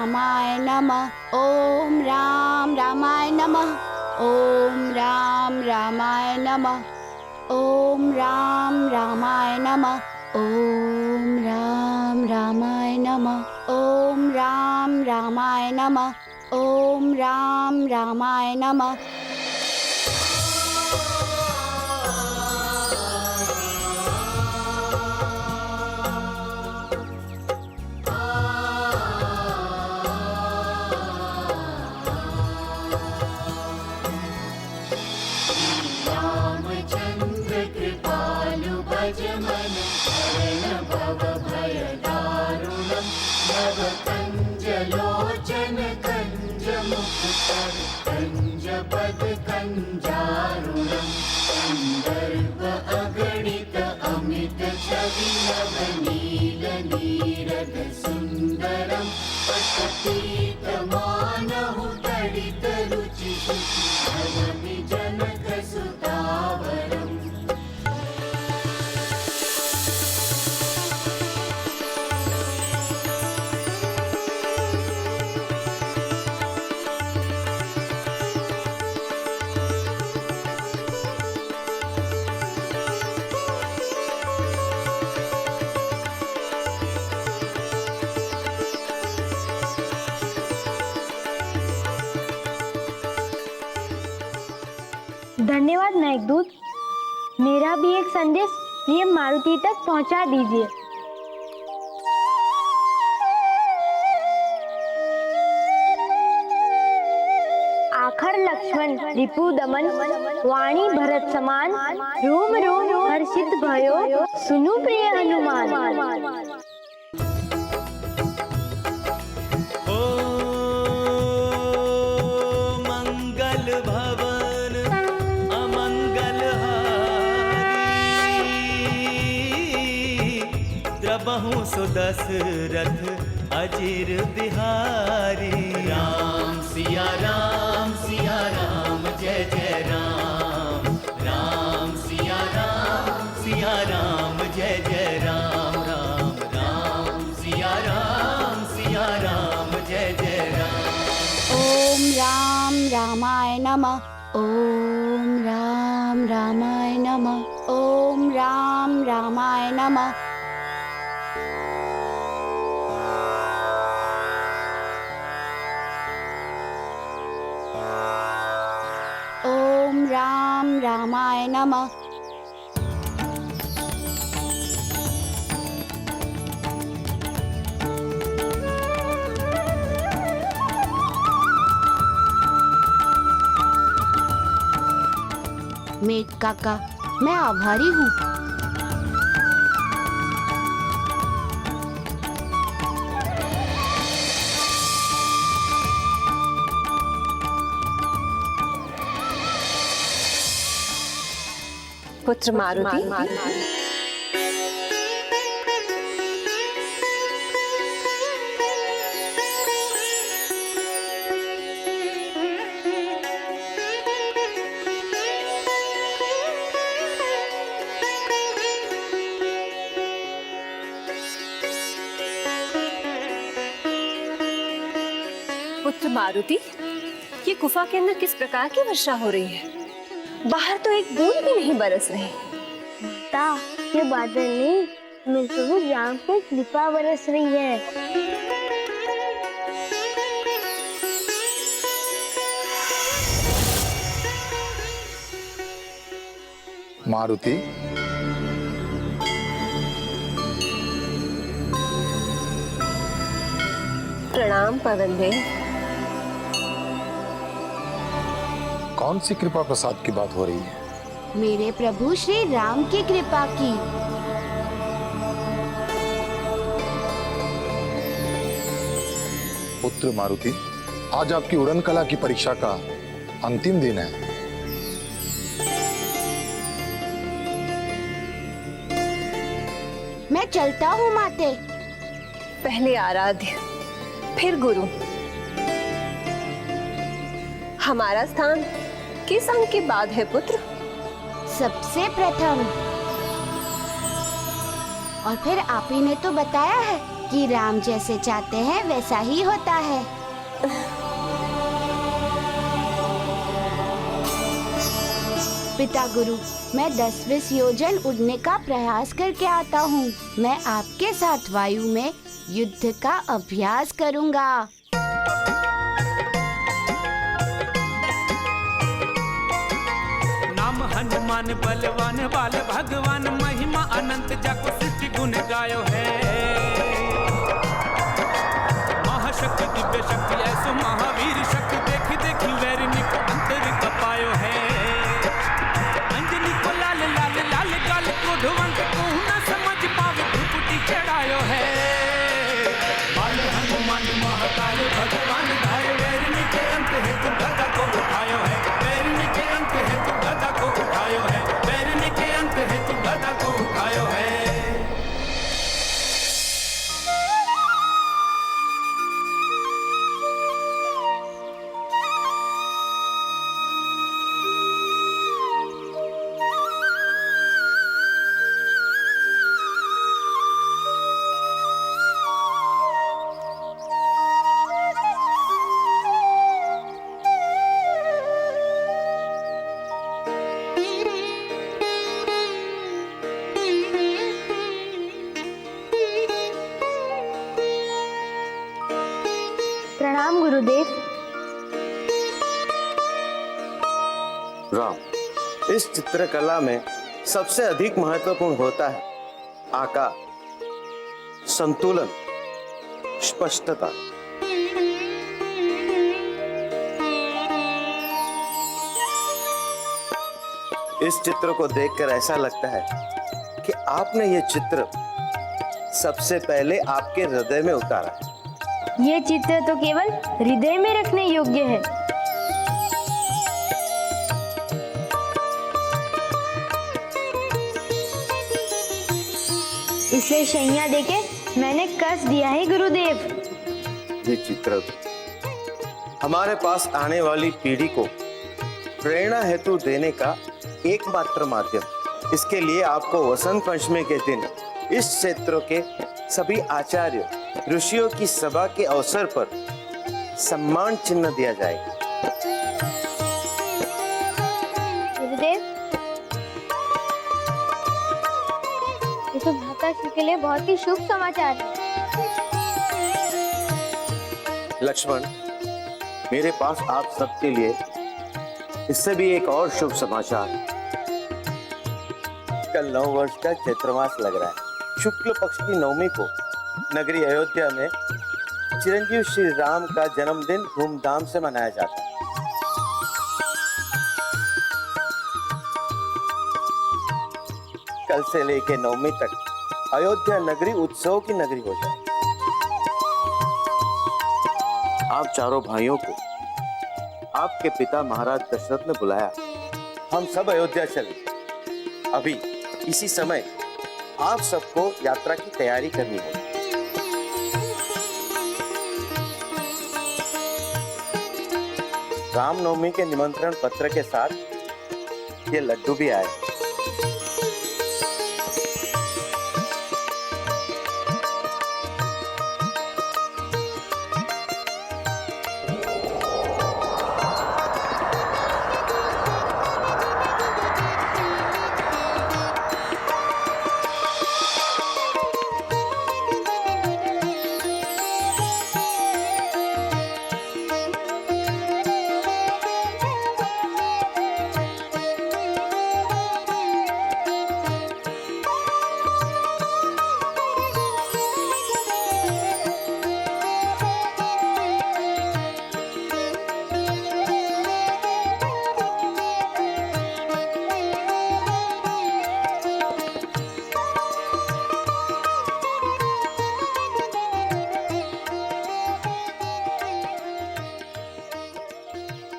रामाय नमः। ओम राम रामाय नमः। ओम राम रामाय नमः। ओम राम रामाय नमः। ओम राम रामाय नमः। ओम राम रामाय नमः। ओम राम रामाय नमः। रामचंद्र कृपालु भज मन शरण भव भय दारुणम् नव कंज लोचन कंज मुख कर कंज पद कंजारुणम् संदर्भ अगणित अमित छवि नव नील नीरद सुंदरम् पठतीत मानहु तडित रुचि भजमि जनक सुतावरम्। धन्यवाद मेघदूत। मेरा भी एक संदेश प्रिय मारुति तक पहुंचा दीजिए। आखर लक्ष्मण रिपु दमन वाणी भरत समान रोम रोम हर्षित भयो सुनु प्रिय हनुमान। द्रबहु सुदशरथ अजिर बिहारी। राम सिया राम जय जय राम। राम सिया राम जय जय राम। राम राम सिया राम जय जय राम। ओम राम रामाय नमः। ओम राम रामाय नमः। ओम राम रामाय नमः। ओम राम रामाय नमः। मेघ काका, मैं आभारी हूँ। पुत्र मारुति, पुत्र मारुति, ये गुफा के अंदर किस प्रकार की वर्षा हो रही है? बाहर तो एक बूंद भी नहीं बरस रही। माता, ये बादल नहीं, मेरे प्रभु राम की कृपा बरस रही है। मारुति, प्रणाम पवन देव। कौन सी कृपा प्रसाद की बात हो रही है? मेरे प्रभु श्री राम की कृपा की। पुत्र मारुति, आज आपकी उड़न कला की परीक्षा का अंतिम दिन है। मैं चलता हूँ माते। पहले आराध्य, फिर गुरु। हमारा स्थान किस अंक के बाद है पुत्र? सबसे प्रथम। और फिर आप ही ने तो बताया है कि राम जैसे चाहते हैं वैसा ही होता है। पिता गुरु, मैं 10-20 योजन उड़ने का प्रयास करके आता हूँ। मैं आपके साथ वायु में युद्ध का अभ्यास करूँगा। नाम हनुमान बलवान बाल भगवान, महिमा अनंत जाको सृष्टि गुण गायो है। महाशक्ति दिव्य शक्ति ऐसो महावीर शक्ति, देखी देखी वैरिणी को अंतर कपायो है। अंजनी को लाल लाल लाल गाल, क्रोधवंत को न समझ पावे, भ्रुकुटी चढ़ायो है। बाल हनुमान महाकाल भगवान धाय, वैरिणी के अंत हेतु गदा को उठायो है। वैरिणी के अंत हेतु गदा को उठायो है। वैरिणी के अंत हेतु गदा को उठायो है। प्रणाम गुरुदेव। राम, इस चित्रकला में सबसे अधिक महत्वपूर्ण होता है आकार, संतुलन, स्पष्टता। इस चित्र को देखकर ऐसा लगता है कि आपने ये चित्र सबसे पहले आपके हृदय में उतारा है। ये चित्र तो केवल हृदय में रखने योग्य है। इसे शैया देके मैंने कस दिया है गुरुदेव। ये चित्र हमारे पास आने वाली पीढ़ी को प्रेरणा हेतु देने का एकमात्र माध्यम। इसके लिए आपको वसंत पंचमी के दिन इस क्षेत्र के सभी आचार्य ऋषियों की सभा के अवसर पर सम्मान चिन्ह दिया जाएगा। गुरुदेव, ये तो भ्राता श्री के लिए बहुत ही शुभ समाचार है। लक्ष्मण, मेरे पास आप सबके लिए इससे भी एक और शुभ समाचार है। कल 9 वर्ष का चैत्र मास लग रहा है। शुक्ल पक्ष की नवमी को नगरी अयोध्या में चिरंजीव श्री राम का जन्मदिन धूमधाम से मनाया जाता है। कल से लेकर नवमी तक अयोध्या नगरी उत्सव की नगरी हो जाए। आप चारों भाइयों को आपके पिता महाराज दशरथ ने बुलाया। हम सब अयोध्या चले। अभी इसी समय आप सबको यात्रा की तैयारी करनी होगी। रामनवमी के निमंत्रण पत्र के साथ ये लड्डू भी आए।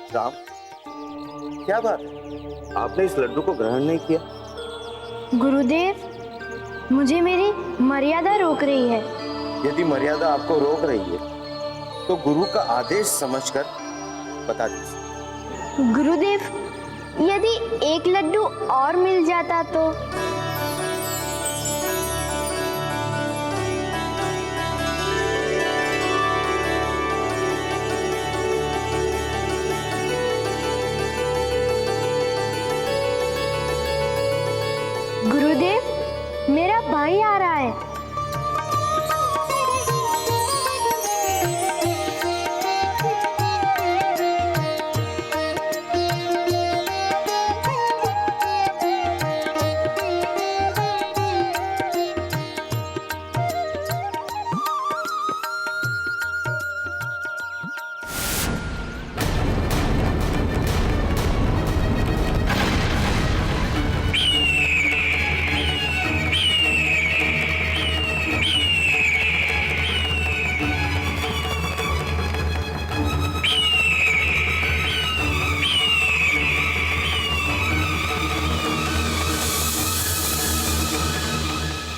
राम, क्या बात है? आपने इस लड्डू को ग्रहण नहीं किया? गुरुदेव, मुझे मेरी मर्यादा रोक रही है। यदि मर्यादा आपको रोक रही है तो गुरु का आदेश समझकर बता दीजिए। गुरुदेव, यदि एक लड्डू और मिल जाता तो? गुरुदेव, मेरा भाई आ रहा है।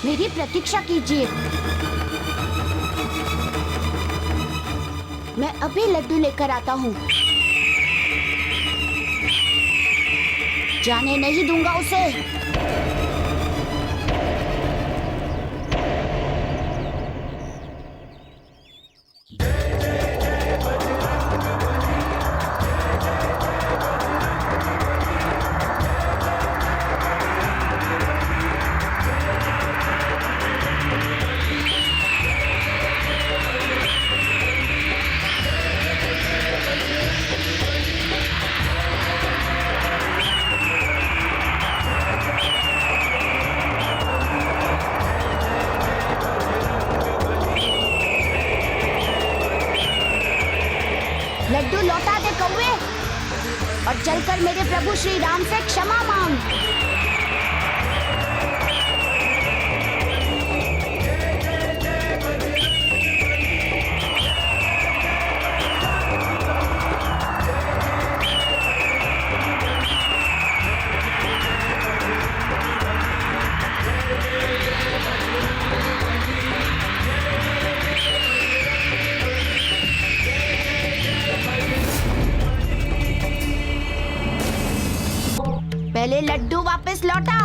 मेरी प्रतीक्षा कीजिए, मैं अभी लड्डू लेकर आता हूँ। जाने नहीं दूंगा उसे। लड्डू लौटा दे कौवे, और चलकर मेरे प्रभु श्री राम से क्षमा मांग। पहले लड्डू वापस लौटा।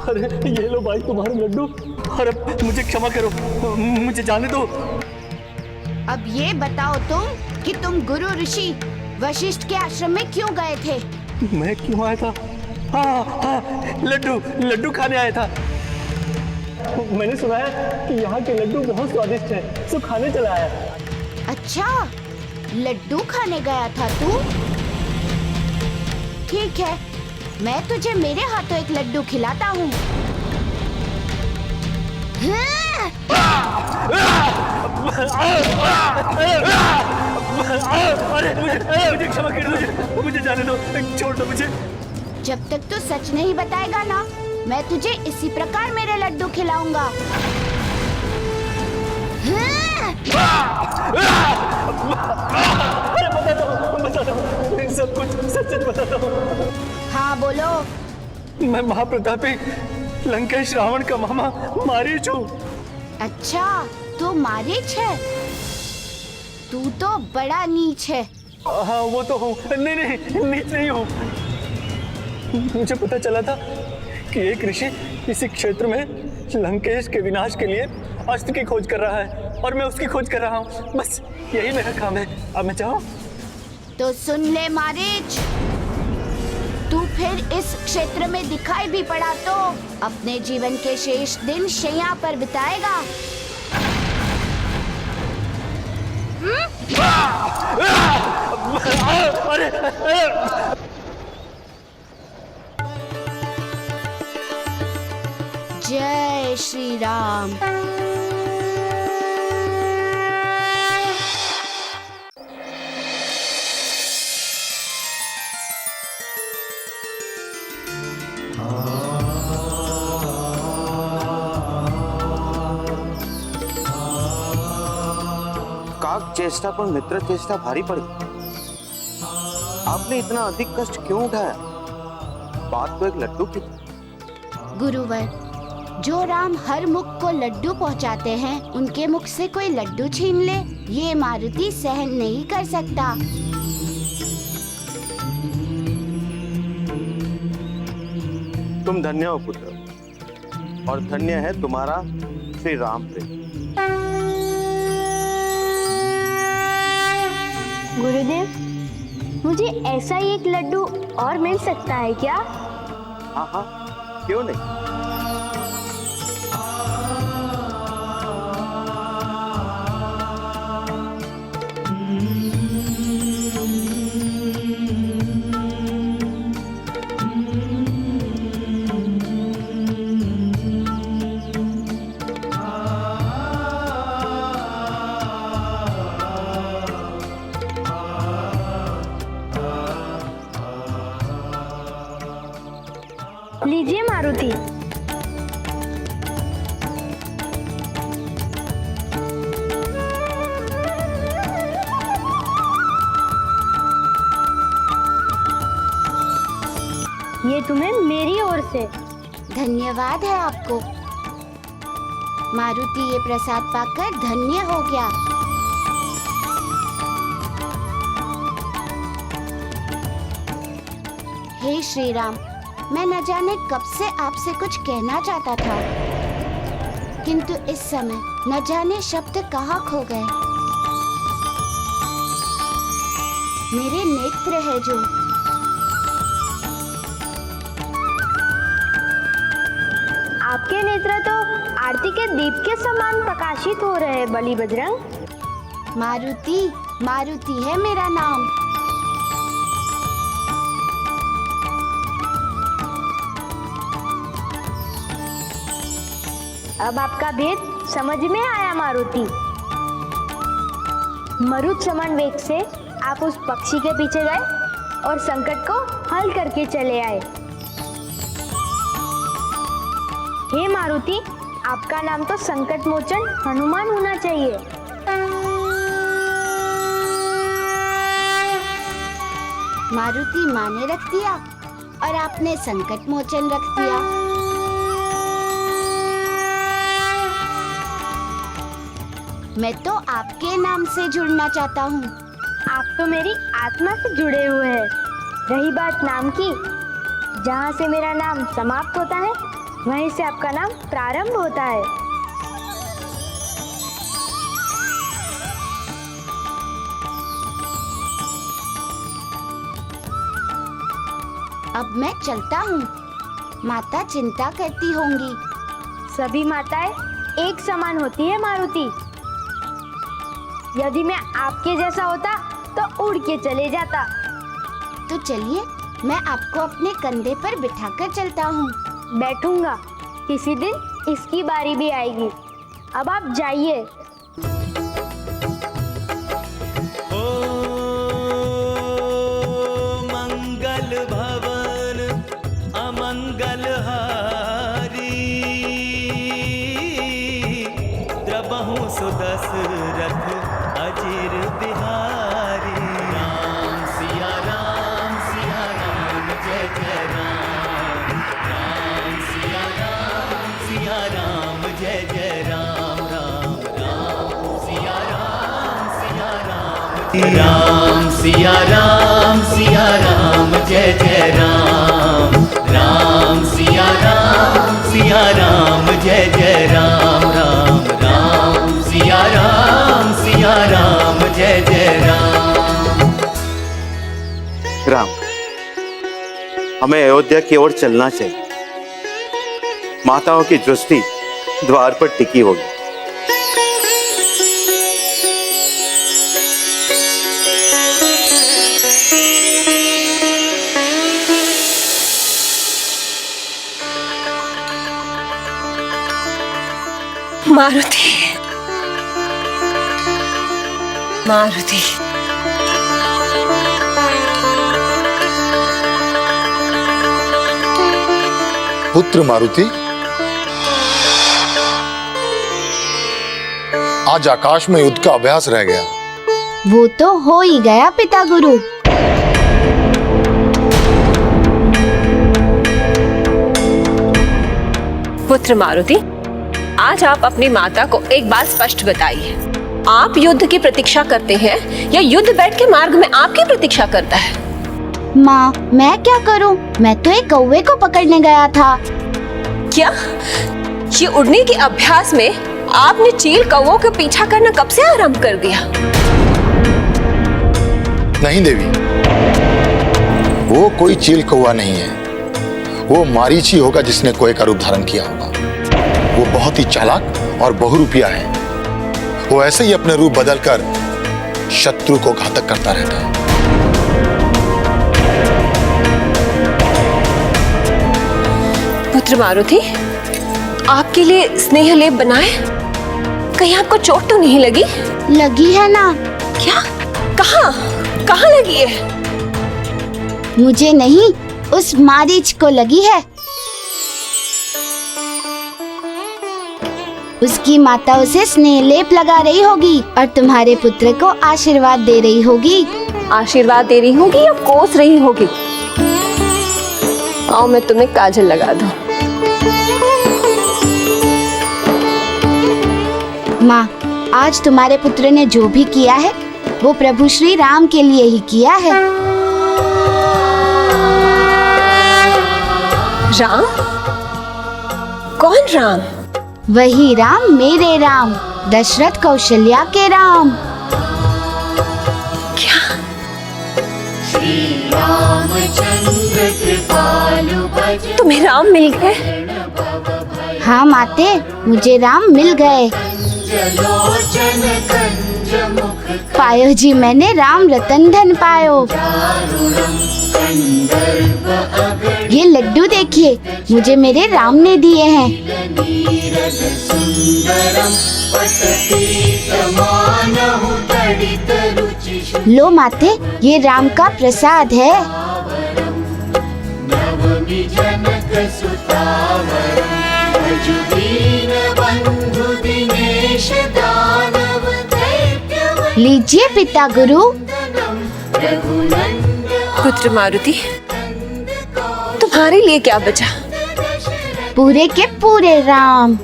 अरे ये लो भाई तुम्हारे लड्डू। अरे मुझे क्षमा करो, मुझे जाने दो। अब ये बताओ तुम कि तुम गुरु ऋषि वशिष्ठ के आश्रम में क्यों गए थे? मैं क्यों आया था? हाँ, लड्डू खाने आया था। मैंने सुना है कि यहाँ के लड्डू बहुत स्वादिष्ट हैं, सो खाने चला आया। अच्छा, लड्डू खाने गया था तू? ठीक है, मैं तुझे मेरे हाथों एक लड्डू खिलाता हूँ। अरे मुझे क्षमा कर दो, मुझे जाने दो, छोड़ दो मुझे। जब तक तू सच नहीं बताएगा ना, मैं तुझे इसी प्रकार मेरे लड्डू खिलाऊंगा। अरे बता दो, सब कुछ सच बता दो। हाँ बोलो। मैं महाप्रतापी लंकेश रावण का मामा मारीच हूँ। अच्छा, तू मारीच है? तू तो बड़ा नीच है। हाँ वो तो हूँ। नहीं नीच नहीं हूँ। मुझे पता चला था कि एक ऋषि इसी क्षेत्र में लंकेश के विनाश के लिए अस्त्र की खोज कर रहा है, और मैं उसकी खोज कर रहा हूँ। बस यही मेरा काम है। अब मैं चाहूँ तो सुन ले मारीच, तू फिर इस क्षेत्र में दिखाई भी पड़ा तो अपने जीवन के शेष दिन शैया पर बिताएगा। जय श्री राम। काक चेष्टा पर मित्र चेष्टा भारी पड़ी। आपने इतना अधिक कष्ट क्यों उठाया? बात तो एक लड्डू की थी। गुरुवर, जो राम हर मुख को लड्डू पहुंचाते हैं, उनके मुख से कोई लड्डू छीन ले, ये मारुति सहन नहीं कर सकता। तुम धन्य हो पुत्र, और धन्य है तुम्हारा श्री राम प्रेम। गुरुदेव, मुझे ऐसा ही एक लड्डू और मिल सकता है क्या? हाँ हाँ, क्यों नहीं। तुम्हें मेरी ओर से। धन्यवाद है आपको। मारुति ये प्रसाद पाकर धन्य हो गया। हे श्री राम, मैं न जाने कब से आपसे कुछ कहना चाहता था, किंतु इस समय न जाने शब्द कहाँ खो गए। मेरे नेत्र है जो आपके नेत्र तो आरती के दीप के समान प्रकाशित हो रहे हैं बलि बजरंग। मारुति, मारुति है मेरा नाम। अब आपका भेद समझ में आया मारुति। मरुत समान वेग से आप उस पक्षी के पीछे गए और संकट को हल करके चले आए। हे मारुति, आपका नाम तो संकट मोचन हनुमान होना चाहिए। मारुति माँ ने रख दिया और आपने संकट मोचन रख दिया। मैं तो आपके नाम से जुड़ना चाहता हूँ। आप तो मेरी आत्मा से जुड़े हुए हैं। रही बात नाम की, जहाँ से मेरा नाम समाप्त होता है वहीं से आपका नाम प्रारंभ होता है। अब मैं चलता हूँ। माता चिंता करती होंगी। सभी माताएं एक समान होती है मारुति। यदि मैं आपके जैसा होता तो उड़ के चले जाता। तो चलिए, मैं आपको अपने कंधे पर बिठाकर चलता हूँ। बैठूंगा, किसी दिन इसकी बारी भी आएगी। अब आप जाइए। ओ मंगल भवन अमंगल हारी, द्रबहु सुदशरथ अजिर बिहारी। राम सिया राम जय जय राम। राम सिया राम जय जय राम। राम राम सिया राम राम सिया राम जय जय राम। राम सिया राम जय जय राम। राम राम सिया राम जय जय राम। राम, हमें अयोध्या की ओर चलना चाहिए। माताओं की दृष्टि द्वार पर टिकी होगी। मारुति, मारुति, पुत्र मारुति, आज आकाश में युद्ध का अभ्यास रह गया। वो तो हो ही गया पिता गुरु। पुत्र मारुति, आज आप अपनी माता को एक बात स्पष्ट बताइए। आप युद्ध की प्रतीक्षा करते हैं या युद्ध बैठ के मार्ग में आपकी प्रतीक्षा करता है? माँ, मैं क्या करूँ? मैं तो एक कौवे को पकड़ने गया था। क्या ये उड़ने के अभ्यास में आपने चील कौवों का पीछा करना कब से आरंभ कर दिया? नहीं देवी, वो कोई चील कौवा नहीं है। वो मारीची होगा जिसने कोए का रूप धारण किया होगा। वो बहुत ही चालाक और बहुरूपिया है। वो ऐसे ही अपने रूप बदलकर शत्रु को घातक करता रहता है। पुत्र मारुति, आपके लिए स्नेह लेप बनाए? कहीं आपको चोट तो नहीं लगी? लगी है ना। क्या? कहाँ? कहाँ लगी है? मुझे नहीं, उस मारीच को लगी है। उसकी माता उसे स्नेह लेप लगा रही होगी और तुम्हारे पुत्र को आशीर्वाद दे रही होगी। आशीर्वाद दे रही होगी या कोस रही होगी? आओ मैं तुम्हें काजल लगा दूं। माँ, आज तुम्हारे पुत्र ने जो भी किया है वो प्रभु श्री राम के लिए ही किया है। राम? कौन राम? वही राम, मेरे राम, दशरथ कौशल्या के राम। क्या? तुम्हें राम मिल गए? हाँ माते, मुझे राम मिल गए। पायो जी, मैंने राम रतन धन पायो। ये लड्डू देखिए, मुझे मेरे राम ने दिए हैं। लो माते, ये राम का प्रसाद है। लीजिए पिता गुरु। पुत्र मारुति, तुम्हारे लिए क्या बचा? पूरे के पूरे राम।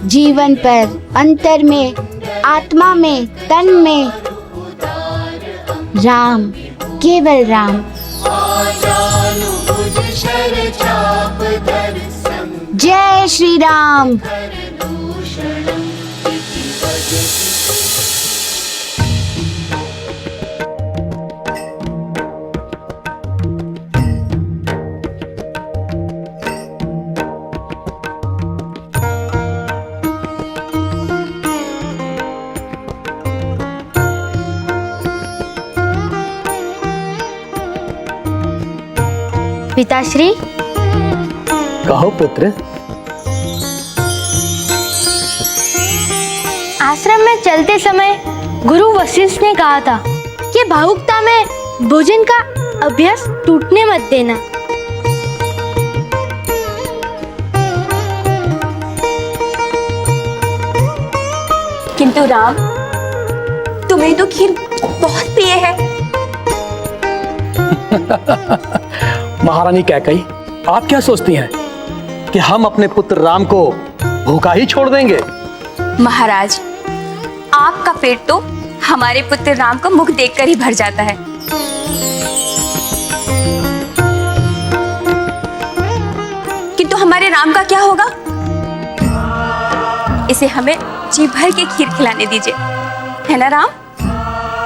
जीवन पर, अंतर में, आत्मा में, तन में राम, केवल राम। जय श्री राम। पिताश्री। कहो पुत्र। आश्रम में चलते समय गुरु वशिष्ठ ने कहा था कि भावुकता में भोजन का अभ्यास टूटने मत देना। किंतु राम, तुम्हें तो खीर बहुत प्रिय है। महारानी कैकई, आप क्या सोचती हैं कि हम अपने पुत्र राम को भूखा ही छोड़ देंगे? महाराज, आपका पेट तो हमारे पुत्र राम को मुख देखकर ही भर जाता है। किंतु हमारे राम का क्या होगा? इसे हमें जी भर के खीर खिलाने दीजिए, है ना राम?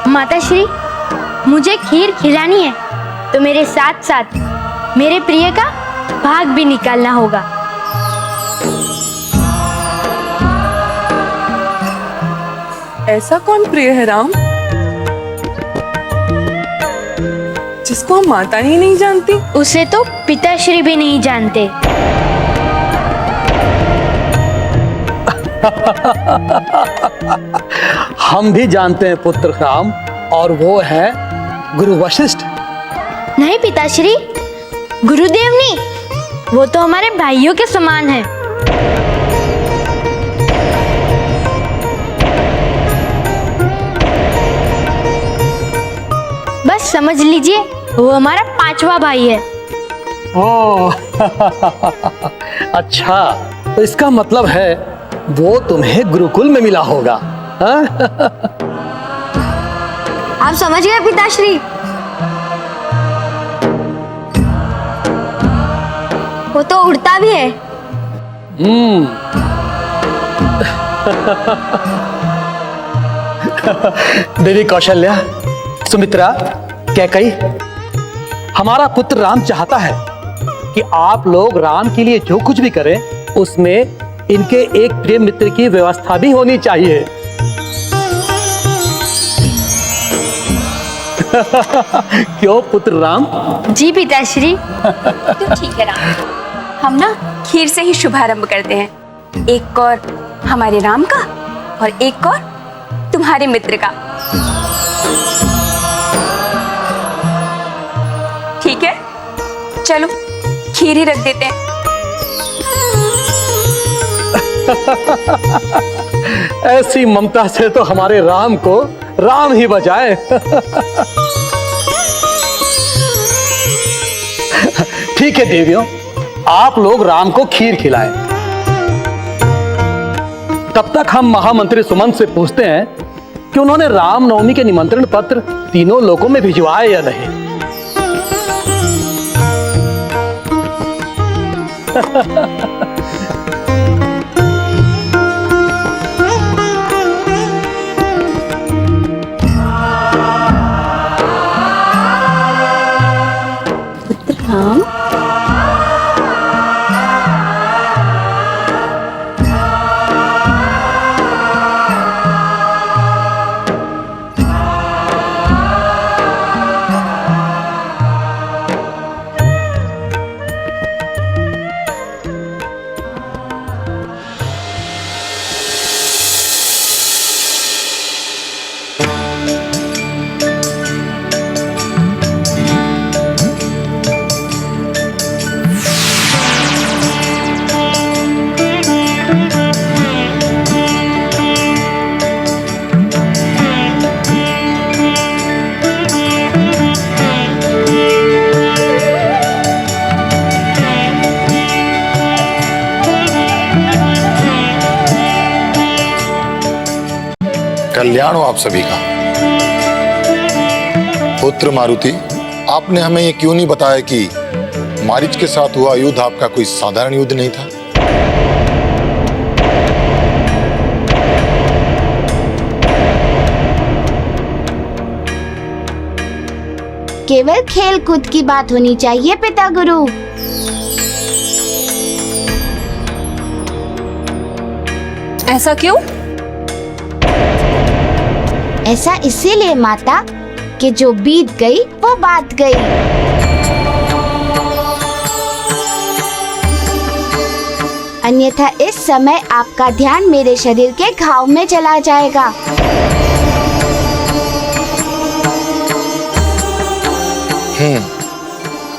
माताश्री, मुझे खीर खिलानी है तो मेरे साथ साथ मेरे प्रिय का भाग भी निकालना होगा। ऐसा कौन प्रिय है राम जिसको हम माता ही नहीं जानती? उसे तो पिताश्री भी नहीं जानते। हम भी जानते हैं पुत्र राम, और वो है गुरु वशिष्ठ। नहीं पिताश्री, गुरुदेव नहीं, वो तो हमारे भाइयों के समान है। बस समझ लीजिए, वो हमारा 5वां भाई है। ओह अच्छा, तो इसका मतलब है वो तुम्हें गुरुकुल में मिला होगा, हाँ? आप समझ गए पिताश्री? वो तो उड़ता भी है। देवी कौशल्या, सुमित्रा, कैकई, हमारा पुत्र राम चाहता है कि आप लोग राम के लिए जो कुछ भी करें उसमें इनके एक प्रिय मित्र की व्यवस्था भी होनी चाहिए। क्यों पुत्र राम? जी पिताश्री। तो ठीक है राम, हम ना खीर से ही शुभारंभ करते हैं। एक कौर हमारे राम का और एक कौर तुम्हारे मित्र का। ठीक है, चलो खीर ही रख देते हैं। ऐसी ममता से तो हमारे राम को राम ही बचाए। ठीक है देवियों, आप लोग राम को खीर खिलाएं। तब तक हम महामंत्री सुमंत से पूछते हैं कि उन्होंने रामनवमी के निमंत्रण पत्र तीनों लोकों में भिजवाए या नहीं। राम, कल्याण हो आप सभी का। पुत्र मारुति, आपने हमें ये क्यों नहीं बताया कि मारीच के साथ हुआ युद्ध आपका कोई साधारण युद्ध नहीं था? केवल खेल कूद की बात होनी चाहिए पिता गुरु। ऐसा क्यों? ऐसा इसीलिए माता कि जो बीत गई वो बात गई। अन्यथा इस समय आपका ध्यान मेरे शरीर के घाव में चला जाएगा।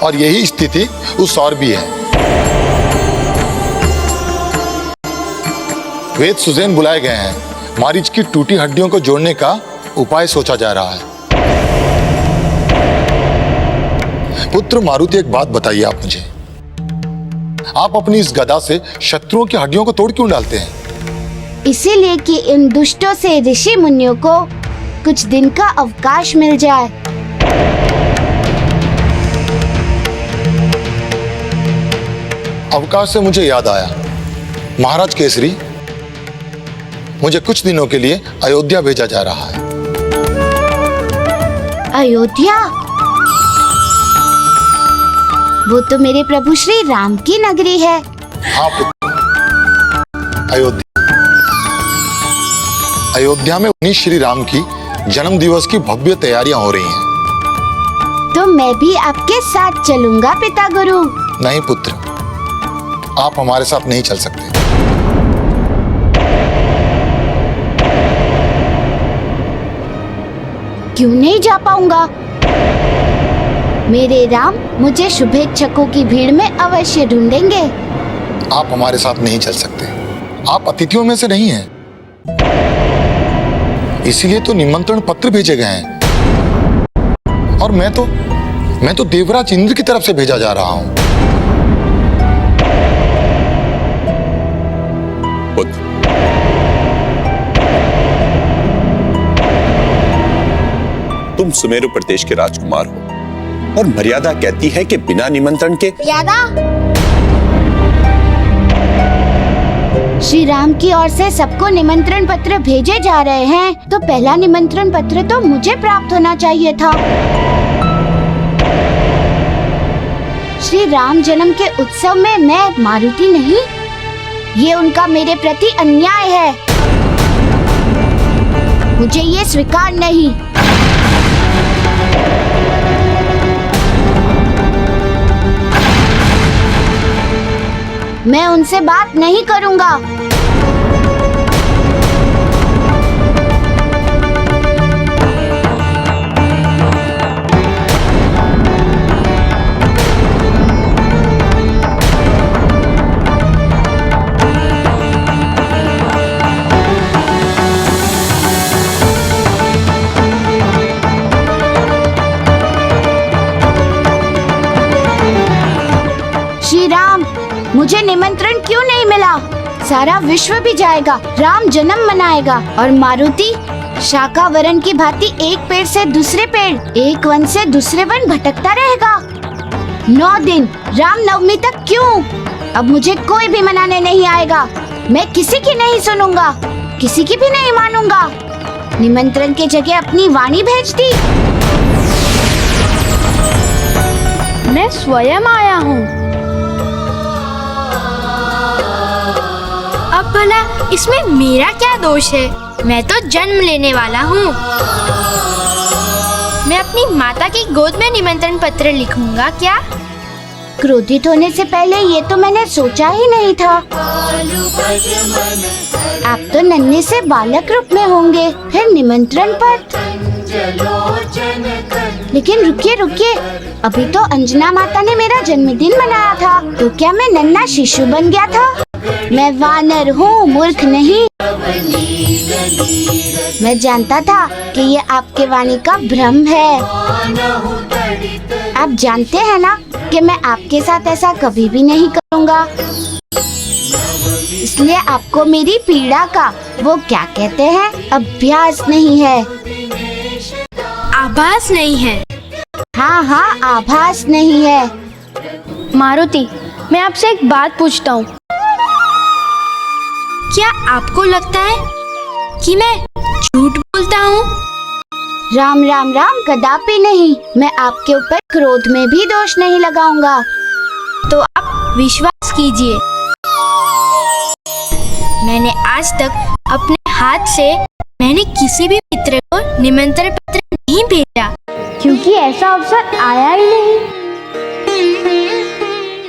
और यही स्थिति उस और भी है। वेद सुजैन बुलाए गए हैं। मारीच की टूटी हड्डियों को जोड़ने का उपाय सोचा जा रहा है। पुत्र मारुति, एक बात बताइए आप मुझे, आप अपनी इस गदा से शत्रुओं की हड्डियों को तोड़ क्यों डालते हैं? इसीलिए कि इन दुष्टों से ऋषि मुनियों को कुछ दिन का अवकाश मिल जाए। अवकाश से मुझे याद आया, महाराज केसरी, मुझे कुछ दिनों के लिए अयोध्या भेजा जा रहा है। अयोध्या? वो तो मेरे प्रभु श्री राम की नगरी है। हाँ पुत्र, अयोध्या में उन्हीं श्री राम की जन्म दिवस की भव्य तैयारियां हो रही हैं। तो मैं भी आपके साथ चलूंगा पिता गुरु। नहीं पुत्र, आप हमारे साथ नहीं चल सकते। क्यों नहीं जा पाऊंगा? मेरे राम मुझे शुभेच्छकों की भीड़ में अवश्य ढूंढेंगे। आप हमारे साथ नहीं चल सकते। आप अतिथियों में से नहीं हैं। इसीलिए तो निमंत्रण पत्र भेजे गए हैं। और मैं तो देवराज इंद्र की तरफ से भेजा जा रहा हूं। तुम सुमेरु प्रदेश के राजकुमार हो और मर्यादा कहती है कि बिना निमंत्रण के। मर्यादा? श्री राम की ओर से सबको निमंत्रण पत्र भेजे जा रहे हैं, तो पहला निमंत्रण पत्र तो मुझे प्राप्त होना चाहिए था। श्री राम जन्म के उत्सव में मैं मारुति नहीं, ये उनका मेरे प्रति अन्याय है। मुझे ये स्वीकार नहीं। मैं उनसे बात नहीं करूंगा। मुझे निमंत्रण क्यों नहीं मिला? सारा विश्व भी जाएगा, राम जन्म मनाएगा और मारुति शाकावरण की भांति एक पेड़ से दूसरे पेड़, एक वन से दूसरे वन भटकता रहेगा। 9 दिन राम नवमी तक क्यों? अब मुझे कोई भी मनाने नहीं आएगा। मैं किसी की नहीं सुनूंगा, किसी की भी नहीं मानूंगा। निमंत्रण के जगह अपनी वाणी भेज दी। मैं स्वयं आया हूँ। अब भला इसमें मेरा क्या दोष है? मैं तो जन्म लेने वाला हूँ। मैं अपनी माता की गोद में निमंत्रण पत्र लिखूंगा क्या? क्रोधित होने से पहले ये तो मैंने सोचा ही नहीं था। आप तो नन्हे से बालक रूप में होंगे, फिर निमंत्रण पत्र। लेकिन रुकिए रुकिए, अभी तो अंजना माता ने मेरा जन्मदिन मनाया था, तो क्या मैं नन्हा शिशु बन गया था? मैं वानर हूँ, मूर्ख नहीं। मैं जानता था कि ये आपके वाणी का भ्रम है। आप जानते हैं ना कि मैं आपके साथ ऐसा कभी भी नहीं करूँगा। इसलिए आपको मेरी पीड़ा का वो क्या कहते हैं, अभ्यास नहीं है। आभास नहीं है। हाँ हाँ, आभास नहीं है। मारुति, मैं आपसे एक बात पूछता हूँ। क्या आपको लगता है कि मैं झूठ बोलता हूँ? राम राम राम, कदापि नहीं। मैं आपके ऊपर क्रोध में भी दोष नहीं लगाऊंगा। तो आप विश्वास कीजिए, मैंने आज तक अपने हाथ से मैंने किसी भी मित्र को निमंत्रण पत्र नहीं भेजा, क्योंकि ऐसा अवसर आया ही नहीं।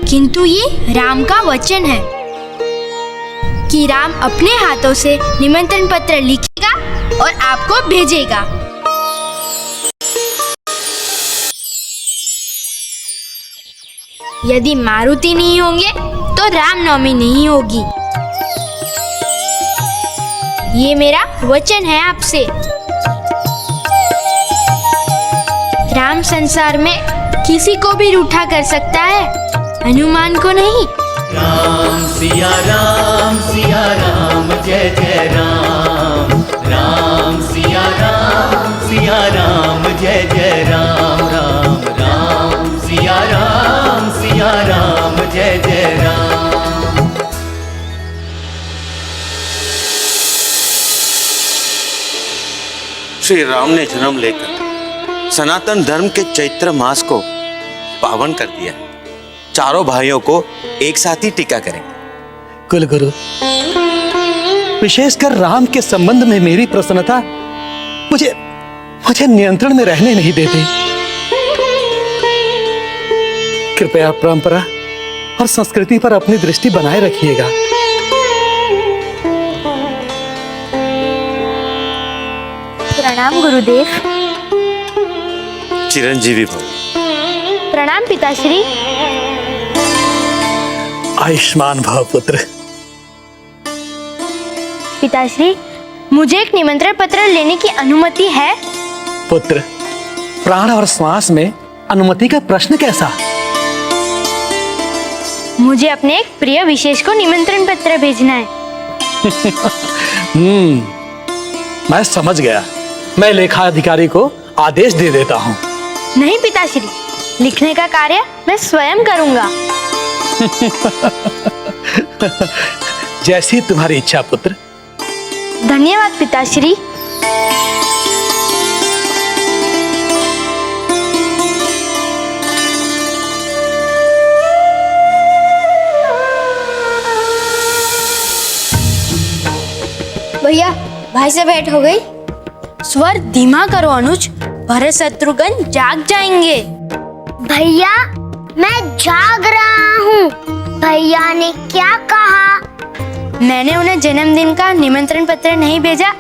किंतु ये राम का वचन है कि राम अपने हाथों से निमंत्रण पत्र लिखेगा और आपको भेजेगा। यदि मारुति नहीं होंगे तो रामनवमी नहीं होगी। ये मेरा वचन है आपसे। राम संसार में किसी को भी रूठा कर सकता है, हनुमान को नहीं। राम सिया राम जय जय राम। राम सिया राम जय जय राम। राम राम सिया राम जय जय राम। श्री राम ने जन्म लेकर सनातन धर्म के चैत्र मास को पावन कर दिया। चारों भाइयों को एक साथ ही टीका करेंगे। कुलगुरु, विशेषकर राम के संबंध में मेरी प्रसन्नता मुझे नियंत्रण में रहने नहीं देती। कृपया परंपरा और संस्कृति पर अपनी दृष्टि बनाए रखिएगा। प्रणाम गुरुदेव। चिरंजीवी भव। प्रणाम पिताश्री। आयुष्मान भव पुत्र। पिताश्री, मुझे एक निमंत्रण पत्र लेने की अनुमति है? पुत्र, प्राण और श्वास में अनुमति का प्रश्न कैसा? मुझे अपने एक प्रिय विशेष को निमंत्रण पत्र भेजना है। मैं समझ गया। मैं लेखा अधिकारी को आदेश दे देता हूँ। नहीं पिताश्री, लिखने का कार्य मैं स्वयं करूंगा। जैसी तुम्हारी इच्छा पुत्र। धन्यवाद पिताश्री। भैया, भाई से भेंट हो गई? स्वर धीमा करो अनुज, भरत शत्रुघ्न जाग जाएंगे। भैया, मैं जाग रहा हूँ। भैया ने क्या कहा? मैंने उन्हें जन्मदिन का निमंत्रण पत्र नहीं भेजा,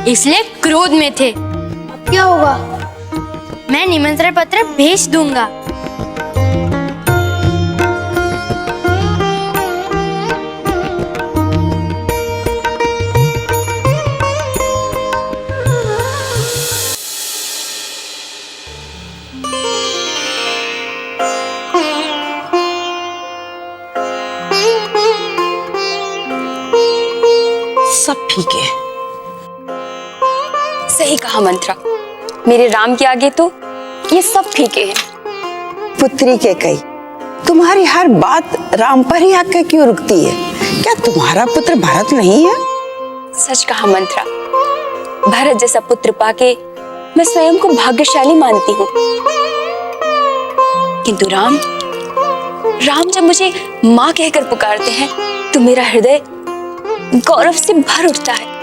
इसलिए क्रोध में थे। अब क्या होगा? मैं निमंत्रण पत्र भेज दूंगा। सब फीके हैं। सही कहा मंत्रा, मेरे राम के आगे तो ये सब फीके हैं। पुत्री के कई तुम्हारी हर बात राम पर ही आकर क्यों रुकती है? क्या तुम्हारा पुत्र भरत नहीं है? सच कहा मंत्रा, भरत जैसा पुत्र पाके मैं स्वयं को भाग्यशाली मानती हूँ। किंतु राम जब मुझे माँ कहकर पुकारते हैं तो मेरा हृदय गौरव से भर उठता है।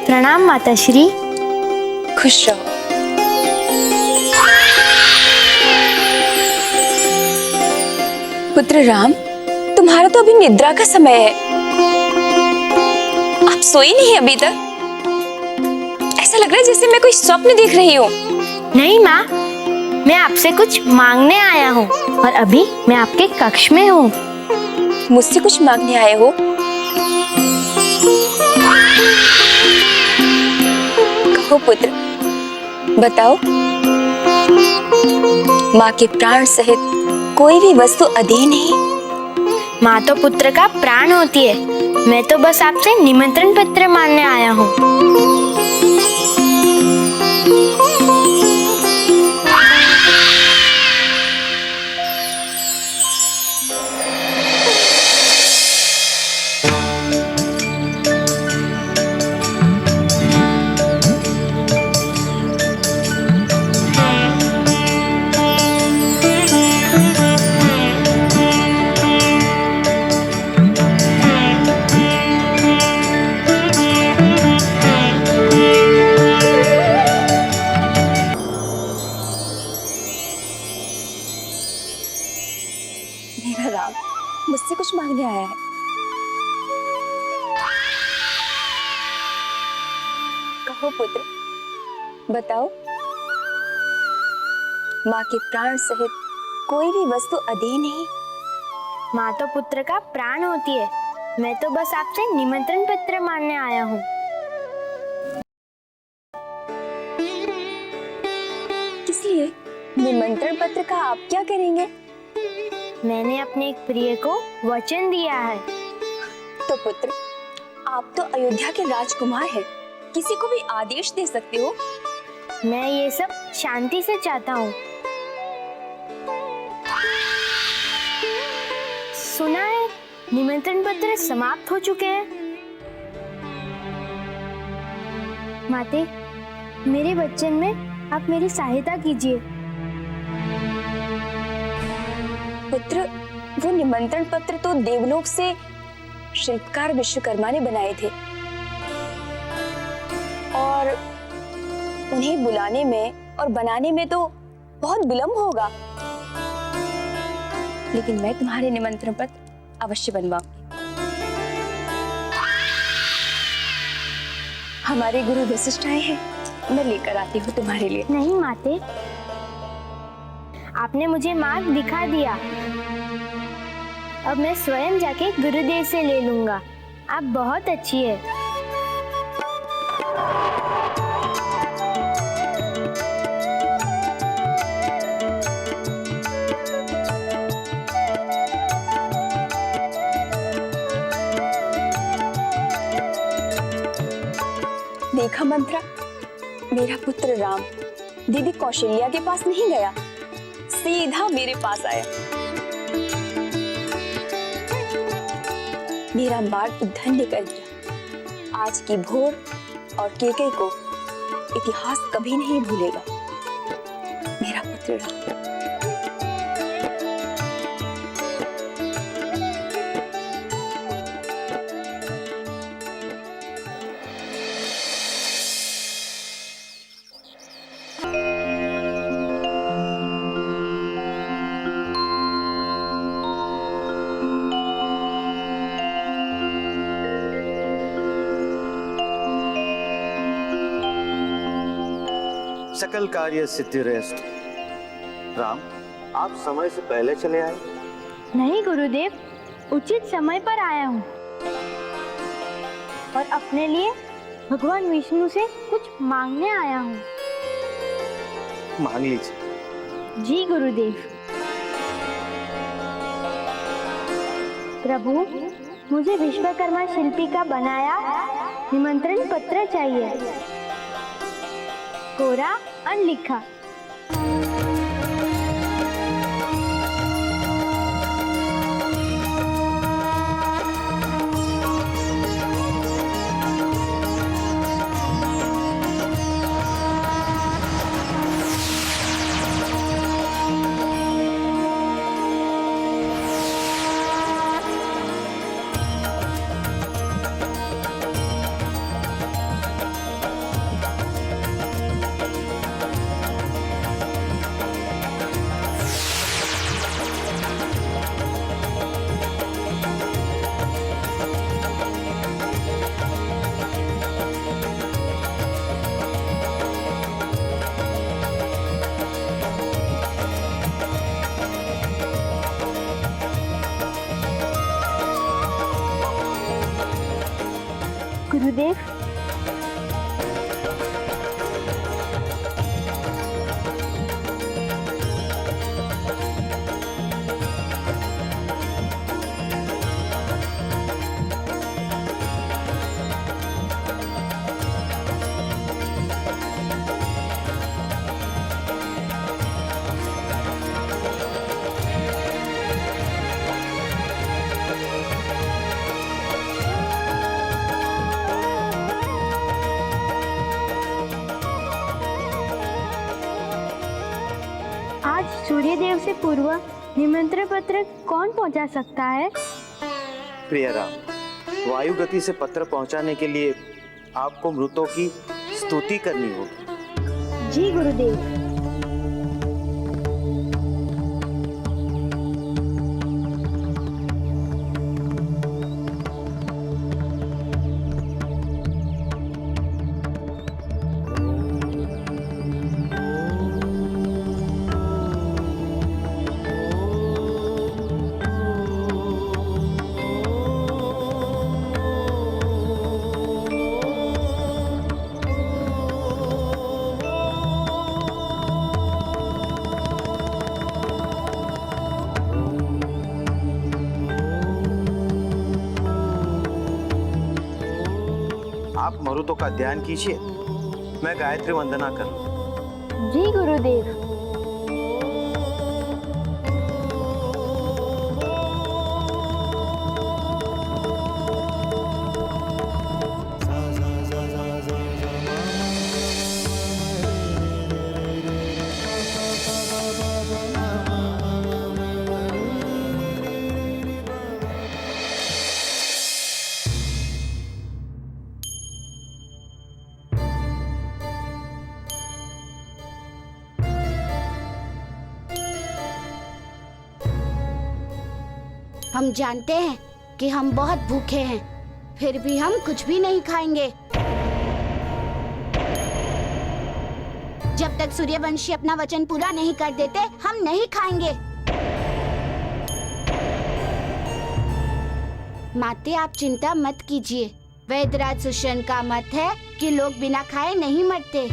प्रणाम माताश्री। खुश रहो। पुत्र राम, तुम्हारा तो अभी निद्रा का समय है, आप सोए नहीं अभी तक? ऐसा लग रहा है जैसे मैं कोई स्वप्न देख रही हूँ। नहीं माँ, मैं आपसे कुछ मांगने आया हूँ और अभी मैं आपके कक्ष में हूँ। मुझसे कुछ मांगने आए हो? कहो पुत्र, बताओ। माँ के प्राण सहित कोई भी वस्तु अधीन नहीं। माँ तो पुत्र का प्राण होती है। मैं तो बस आपसे निमंत्रण पत्र मांगने आया हूँ। मेरा राम मुझसे कुछ मांगने आया है। कहो पुत्र, बताओ। माँ के प्राण सहित कोई भी वस्तु अधीन नहीं। माँ तो पुत्र का प्राण होती है। मैं तो बस आपसे निमंत्रण पत्र मांगने आया हूँ। किस लिए? निमंत्रण पत्र का आप क्या करेंगे? मैंने अपने एक प्रिय को वचन दिया है। तो पुत्र, आप तो अयोध्या के राजकुमार हैं, किसी को भी आदेश दे सकते हो। मैं ये सब शांति से चाहता हूँ। सुना है निमंत्रण पत्र समाप्त हो चुके हैं। माते, मेरे वचन में आप मेरी सहायता कीजिए। पुत्र, वो निमंत्रण पत्र तो देवलोक से शिल्पकार विश्वकर्मा ने बनाए थे और उन्हें बुलाने में और बनाने में तो बहुत विलंब होगा, लेकिन मैं तुम्हारे निमंत्रण पत्र अवश्य बनवाऊंगी। हमारे गुरु वशिष्ठ आए हैं, मैं लेकर आती हूँ तुम्हारे लिए। नहीं माते, आपने मुझे मार्ग दिखा दिया। अब मैं स्वयं जाके गुरुदेव से ले लूंगा। आप बहुत अच्छी है। देखा मंत्रा, मेरा पुत्र राम दीदी कौशल्या के पास नहीं गया, सीधा मेरे पास आया। मेरा मार्ग धन्य कर दिया। आज की भोर और केकई को इतिहास कभी नहीं भूलेगा। मेरा पुत्र राम। सकल कार्य सिद्धिरेस्तु। राम, आप समय से पहले चले आए। नहीं गुरुदेव, उचित समय पर आया हूँ और अपने लिए भगवान विष्णु से कुछ मांगने आया हूँ। मांग लीजिए। जी गुरुदेव। प्रभु, मुझे विश्वकर्मा शिल्पी का बनाया निमंत्रण पत्र चाहिए, कोरा अनलिखा। गुरुदेव, आज सूर्यदेव से पूर्व निमंत्रण पत्र कौन पहुंचा सकता है? प्रिय राम, वायु गति से पत्र पहुंचाने के लिए आपको मृतों की स्तुति करनी होगी। जी गुरुदेव। आप मरुतों का ध्यान कीजिए, मैं गायत्री वंदना करूं। जी गुरुदेव। हम जानते हैं कि हम बहुत भूखे हैं, फिर भी हम कुछ भी नहीं खाएंगे जब तक सूर्यवंशी अपना वचन पूरा नहीं कर देते। हम नहीं खाएंगे। माते, आप चिंता मत कीजिए। वैदराज सुशन का मत है कि लोग बिना खाए नहीं मरते।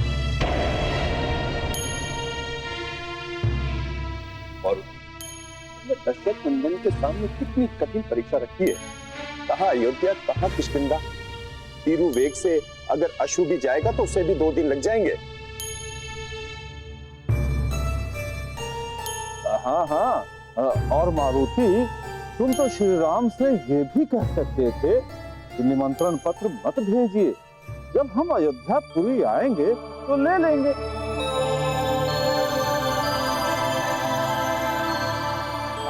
और दशरथ नंदन के सामने कितनी कठिन परीक्षा रखी है। कहाँ अयोध्या, कहाँ किष्किंधा। तीरू वेग से अगर अशु भी जाएगा तो उसे भी 2 दिन लग जाएंगे। हाँ हाँ, और मारुति, तुम तो श्री राम से ये भी कह सकते थे कि निमंत्रण पत्र मत भेजिए, जब हम अयोध्यापुरी आएंगे तो ले लेंगे।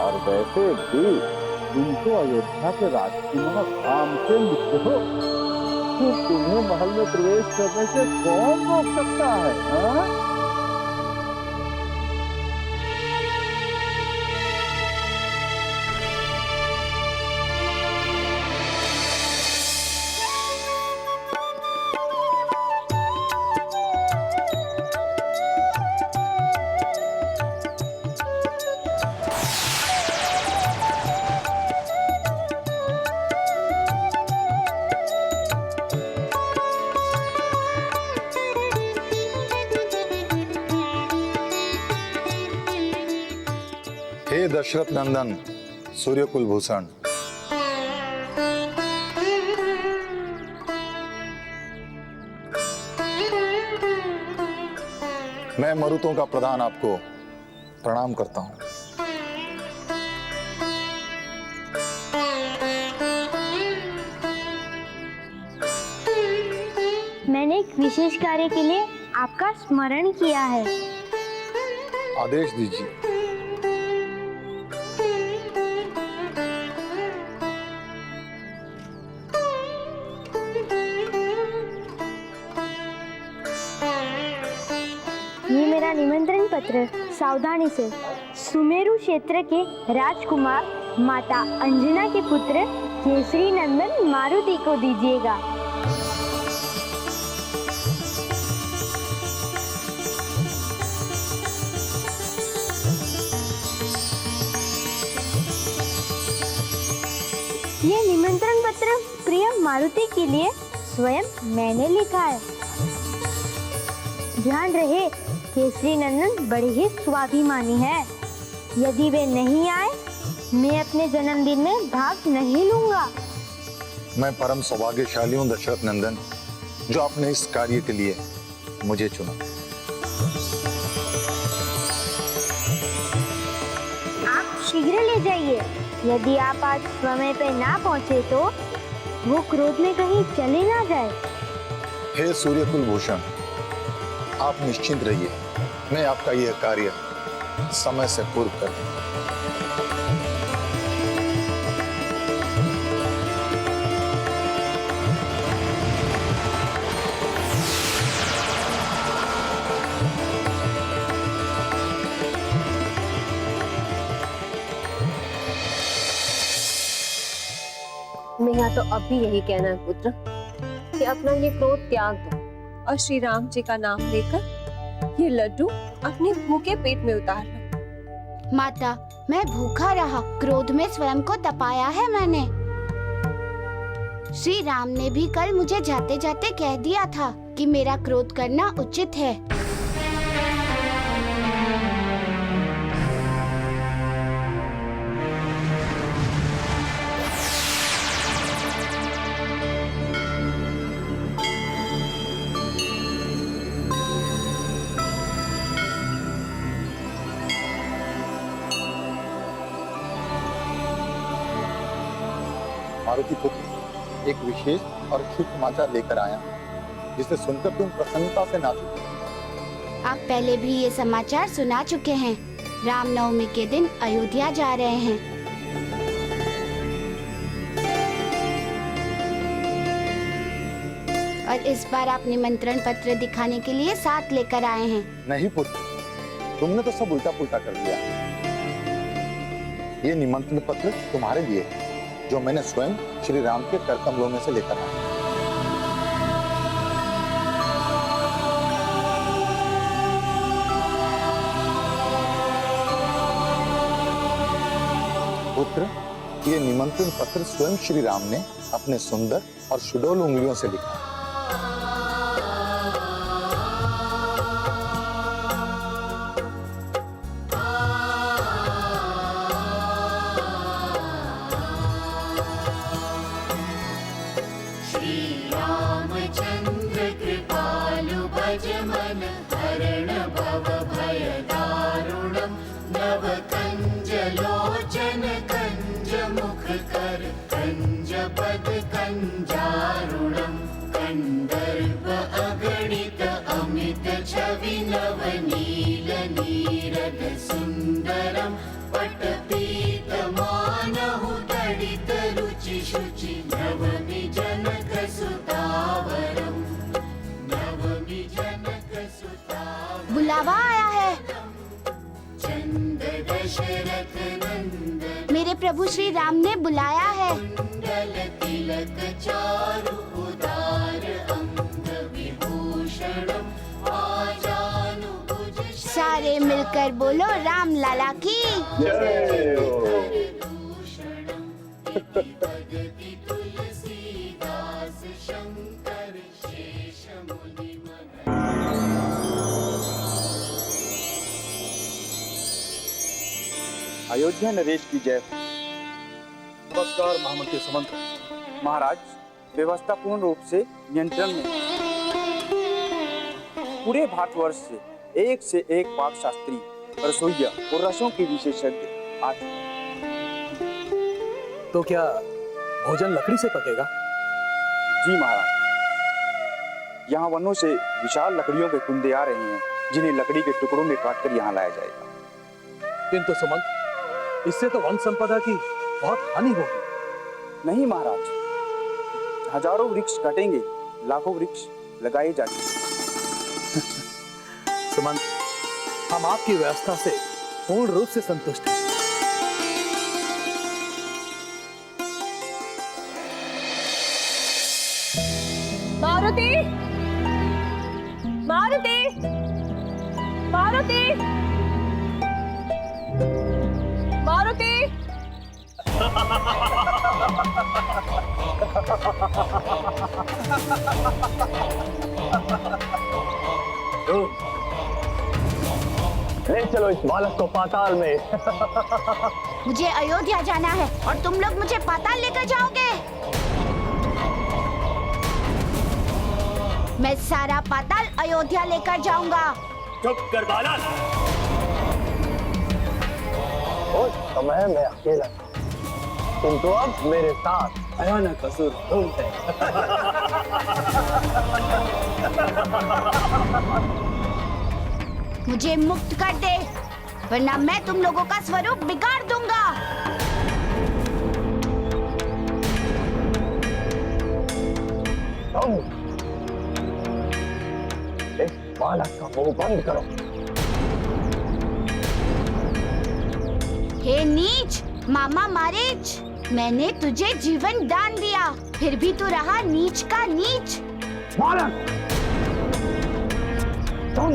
और वैसे भी तुम तो अयोध्या के राजकुमार राम से मिलते हो, तो तुम्हें महल में प्रवेश करने से कौन रोक सकता है? हाँ? हे दशरथ नंदन सूर्य कुलभूषण, मैं मरुतों का प्रधान आपको प्रणाम करता हूं। मैंने एक विशेष कार्य के लिए आपका स्मरण किया है। आदेश दीजिए। ये मेरा निमंत्रण पत्र सावधानी से सुमेरु क्षेत्र के राजकुमार माता अंजना के पुत्र केसरी नंदन मारुति को दीजिएगा। ये निमंत्रण पत्र प्रिय मारुति के लिए स्वयं मैंने लिखा है। ध्यान रहे, केसरी नंदन बड़े ही स्वाभिमानी है। यदि वे नहीं आए, मैं अपने जन्मदिन में भाग नहीं लूंगा। मैं परम सौभाग्यशाली हूं दशरथ नंदन, जो आपने इस कार्य के लिए मुझे चुना। आप शीघ्र ले जाइए। यदि आप आज समय पे ना पहुंचे तो वो क्रोध में कहीं चले ना जाए। हे सूर्य कुलभूषण, आप निश्चिंत रहिए, मैं आपका यह कार्य समय से पूर्व कर दूंगा। मेरा तो अब भी यही कहना है पुत्र कि अपना ये क्रोध त्याग दो और श्री राम जी का नाम लेकर ये लड्डू अपने भूखे पेट में उतार लो। माता, मैं भूखा रहा, क्रोध में स्वयं को तपाया है मैंने। श्री राम ने भी कल मुझे जाते जाते कह दिया था कि मेरा क्रोध करना उचित है। मारुति पुत्र, एक विशेष और शुभ समाचार लेकर आया हूं, जिसे सुनकर तुम प्रसन्नता से नाच उठोगे। आप पहले भी ये समाचार सुना चुके हैं। रामनवमी के दिन अयोध्या जा रहे हैं। और इस बार आप निमंत्रण पत्र दिखाने के लिए साथ लेकर आए हैं। नहीं पुत्र, तुमने तो सब उल्टा पुल्टा कर दिया। ये निमंत्रण पत्र तुम्हारे लिए है, जो मैंने स्वयं श्री राम के कर कमलों में से लेकर आया। पुत्र, ये निमंत्रण पत्र स्वयं श्री राम ने अपने सुंदर और सुडौल उंगलियों से लिखा। रामचंद्र कृपालु भज मन हरण भव भय दारुणम नव कंज लोचन कंज मुख कर कंज पद कंजारुणम कंदर्प अगणित अमित छवि नव नील नीरद सुंदरम पटपीत मानहु तडित रुचि शुचि नवमि जनक सुतावरम नवमि जनक सुतावरम। बुलावा आया है। चंद दशरथ नंदन मेरे प्रभु श्री राम ने बुलाया है। कुंडल तिलक चारु उदार अंग विभूषणम आजानुभुज। सारे मिलकर बोलो राम लाला की जय हो। भगति तुलसीदास शंकर शेष मुनि मन। अयोध्या नरेश की जय। नमस्कार महामंत्री सुमंत। महाराज, व्यवस्था पूर्ण रूप से नियंत्रण में। पूरे भारतवर्ष से एक पाक शास्त्री, रसोइया और रसों की विशेषज्ञ आज। तो क्या भोजन लकड़ी से पकेगा? जी महाराज, यहाँ वनों से विशाल लकड़ियों के कुंदे आ रहे हैं, जिन्हें लकड़ी के टुकड़ों में काटकर यहाँ लाया जाएगा। किंतु सुमंत, इससे तो वन संपदा की बहुत हानि होगी। नहीं महाराज, हजारों वृक्ष कटेंगे, लाखों वृक्ष लगाए जाएंगे। सुमंत, हम आपकी व्यवस्था से पूर्ण रूप से संतुष्ट हैं। मारुति, मारुति, मारुति, मारुति। ले चलो इस बालक को पाताल में। मुझे अयोध्या जाना है और तुम लोग मुझे पाताल लेकर जाओगे? मैं सारा पाताल अयोध्या लेकर जाऊंगा। चुप कर बालक। उस समय मैं अकेला, तुम तो अब मेरे साथ भयानक असुर ढूंढते। मुझे मुक्त कर दे, वरना मैं तुम लोगों का स्वरूप बिगाड़ दूंगा। तुम इस बालक का मुंह बंद करो। हे नीच, मामा मारीच, मैंने तुझे जीवन दान दिया, फिर भी तू रहा नीच का नीच। बालक, तुम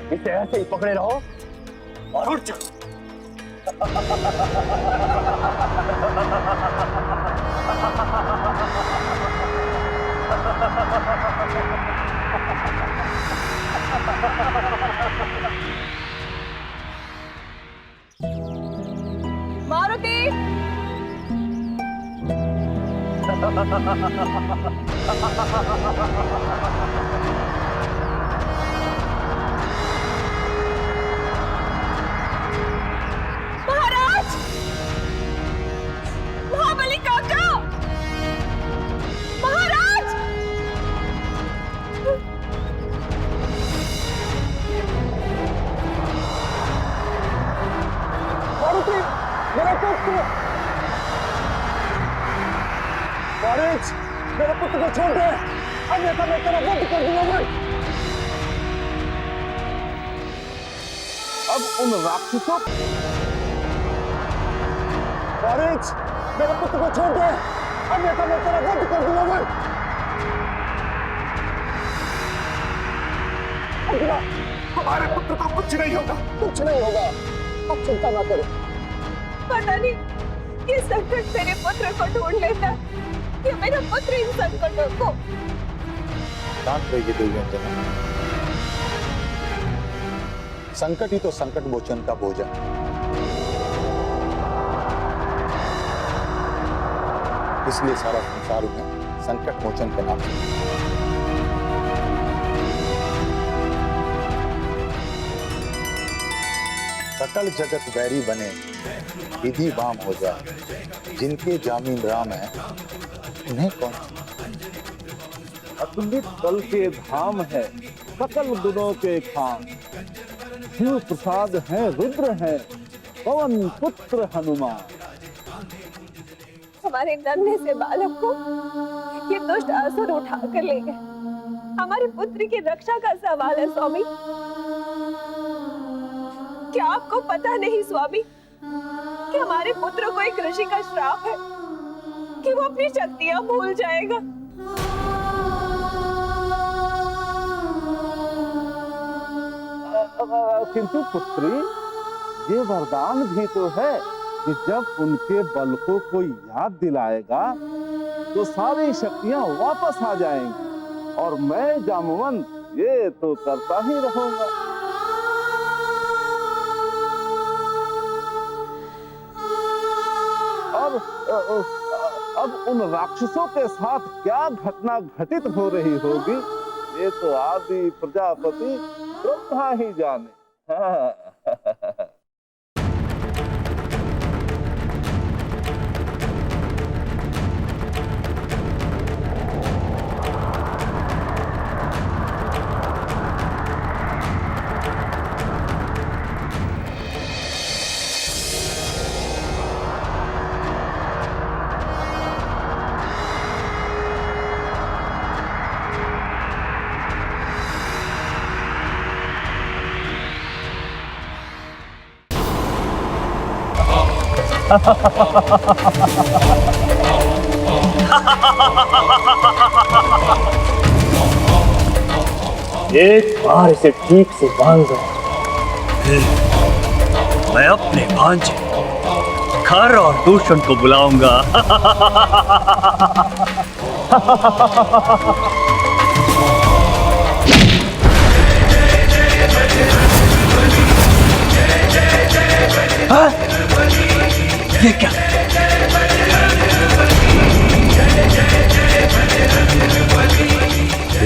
इसे ऐसे ही पकड़े रहो और उठ जाओ। मारुति, महाराज, महाबली काका, महाराज। मारुति, मेरा पुत्र! मारीच, मेरे पुत्र को छोड़ दे, अन्यथा मैं तेरा वध कर दूंगा। अब उन राक्षसों, मारीच, मेरे पुत्र को छोड़ दे, अन्यथा मैं तेरा वध कर दूंगा। अर्जुना, हमारे पुत्र को कुछ नहीं होगा, कुछ नहीं होगा। अब चिंता ना करो। पता नहीं ये संकट मेरे पुत्र को ढूंढ लेता कि मेरा पुत्र इन संकटों को। शांत रहिए देवयंजना। संकट ही तो संकट मोचन का भोजन। इसलिए सारा संसार उन्हें संकट मोचन के नाम से। सकल जगत वैरी बने, विधि वाम हो जाए, जिनके जामीन राम है उन्हें कौन। अतुलित बल के धाम है, सकल गुणों के खाम, शिव प्रसाद है, रुद्र है, पवन पुत्र हनुमान। हमारे नन्हे से बालक को ये दुष्ट असुर उठा कर ले गए। हमारे पुत्र की रक्षा का सवाल है स्वामी। क्या आपको पता नहीं स्वामी कि हमारे पुत्र को एक ऋषि का श्राप है कि वो अपनी शक्तियां भूल जाएगा। किंतु पुत्री, ये वरदान भी तो है कि जब उनके बल को कोई याद दिलाएगा तो सारी शक्तियां वापस आ जाएंगी और मैं जामवंत ये तो करता ही रहूंगा। और अब उन राक्षसों के साथ क्या घटना घटित हो रही होगी ये तो आदि प्रजापति ब्रह्मा ही जाने। हाँ। एक बार इसे ठीक से बांध दो, मैं अपने भांजे खर और दूषण को बुलाऊंगा। ये क्या?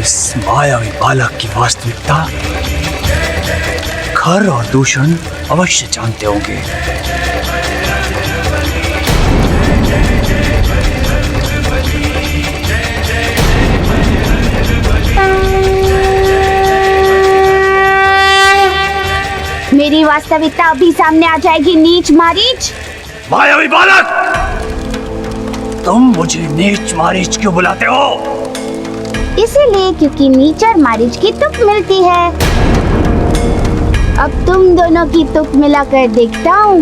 इस मायावी बालक की वास्तविकता खर और दूषण अवश्य जानते होंगे। मेरी वास्तविकता अभी सामने आ जाएगी, नीच मारीच। मायावी बालक, तुम मुझे नीच मारीच क्यों बुलाते हो? इसीलिए क्योंकि नीच और मारीच की तुक मिलती है। अब तुम दोनों की तुक मिलाकर देखता हूँ।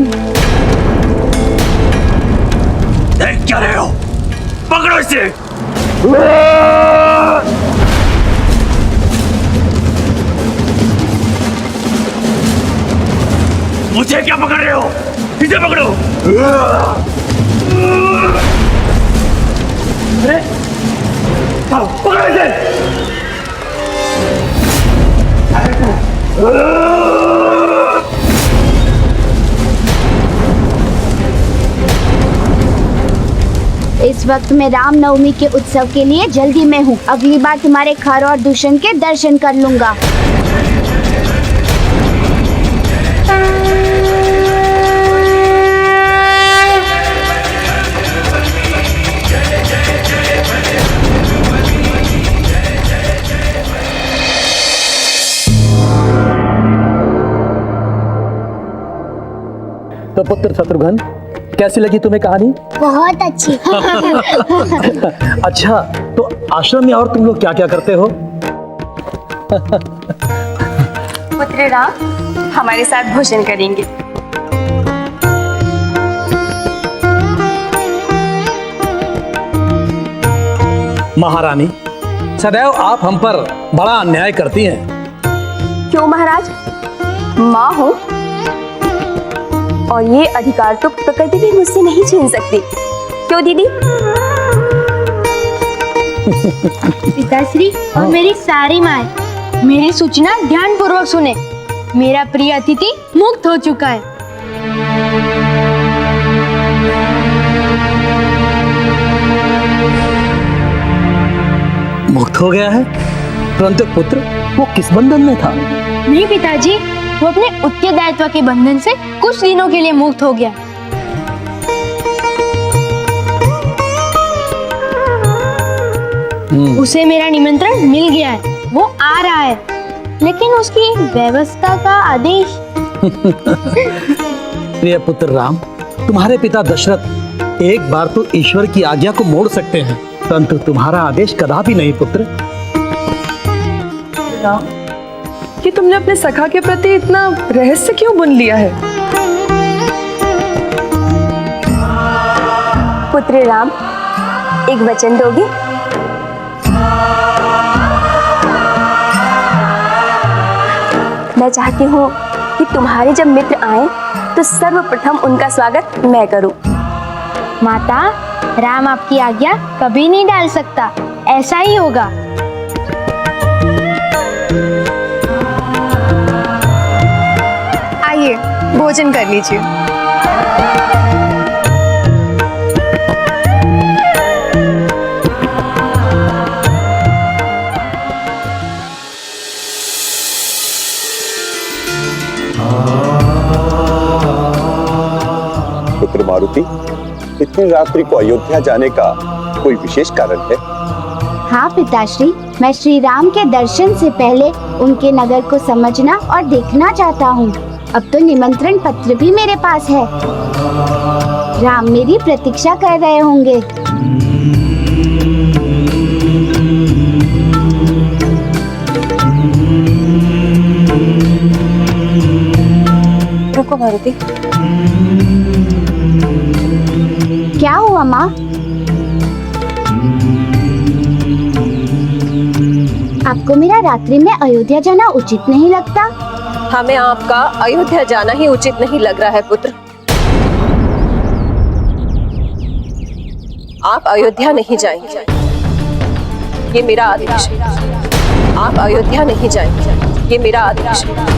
देख क्या रहे हो? पकड़ो इसे। मुझे क्या पकड़ रहे हो? इसे पकड़ो। अरे पकड़ो इसे। इस वक्त मैं रामनवमी के उत्सव के लिए जल्दी में हूँ। अगली बार तुम्हारे खर और दूषण के दर्शन कर लूंगा। तो पुत्र शत्रुघ्न, कैसी लगी तुम्हें कहानी? बहुत अच्छी। अच्छा, तो आश्रम में और तुम लोग क्या क्या करते हो? पुत्र राम हमारे साथ भोजन करेंगे। महारानी, सदैव आप हम पर बड़ा अन्याय करती हैं। क्यों महाराज? माँ हो और ये अधिकार तो प्रकृति भी मुझसे नहीं छीन सकती। क्यों दीदी? पिताश्री और मेरी सारी माँ, मेरी सूचना ध्यान पूर्वक सुने। मेरा प्रिय अतिथि मुक्त हो चुका है। मुक्त हो गया है? परंतु पुत्र, वो किस बंधन में था? नहीं पिताजी, वो अपने उत्तरदायित्व के बंधन से कुछ दिनों के लिए मुक्त हो गया। उसे मेरा निमंत्रण मिल गया है, वो आ रहा है, लेकिन उसकी व्यवस्था का आदेश। प्रिय पुत्र राम, तुम्हारे पिता दशरथ एक बार तो ईश्वर की आज्ञा को मोड़ सकते हैं, परंतु तुम्हारा आदेश कदापि नहीं पुत्र। कि तुमने अपने सखा के प्रति इतना रहस्य क्यों बुन लिया है? पुत्र राम, एक वचन दोगे? मैं चाहती हूँ कि तुम्हारे जब मित्र आए तो सर्वप्रथम उनका स्वागत मैं करूं। माता, राम आपकी आज्ञा कभी नहीं डाल सकता, ऐसा ही होगा। आइए भोजन कर लीजिए। पुत्र मारुति, इतनी रात्रि को अयोध्या जाने का कोई विशेष कारण है? हाँ पिताश्री, मैं श्री राम के दर्शन से पहले उनके नगर को समझना और देखना चाहता हूँ। अब तो निमंत्रण पत्र भी मेरे पास है। राम मेरी प्रतीक्षा कर रहे होंगे। रुको मारुति। क्या हुआ माँ? आपको मेरा रात्रि में अयोध्या जाना उचित नहीं लगता? हमें आपका अयोध्या जाना ही उचित नहीं लग रहा है पुत्र। आप अयोध्या नहीं जाएंगे, ये मेरा आदेश है। आप अयोध्या नहीं जाएंगे, ये मेरा आदेश है।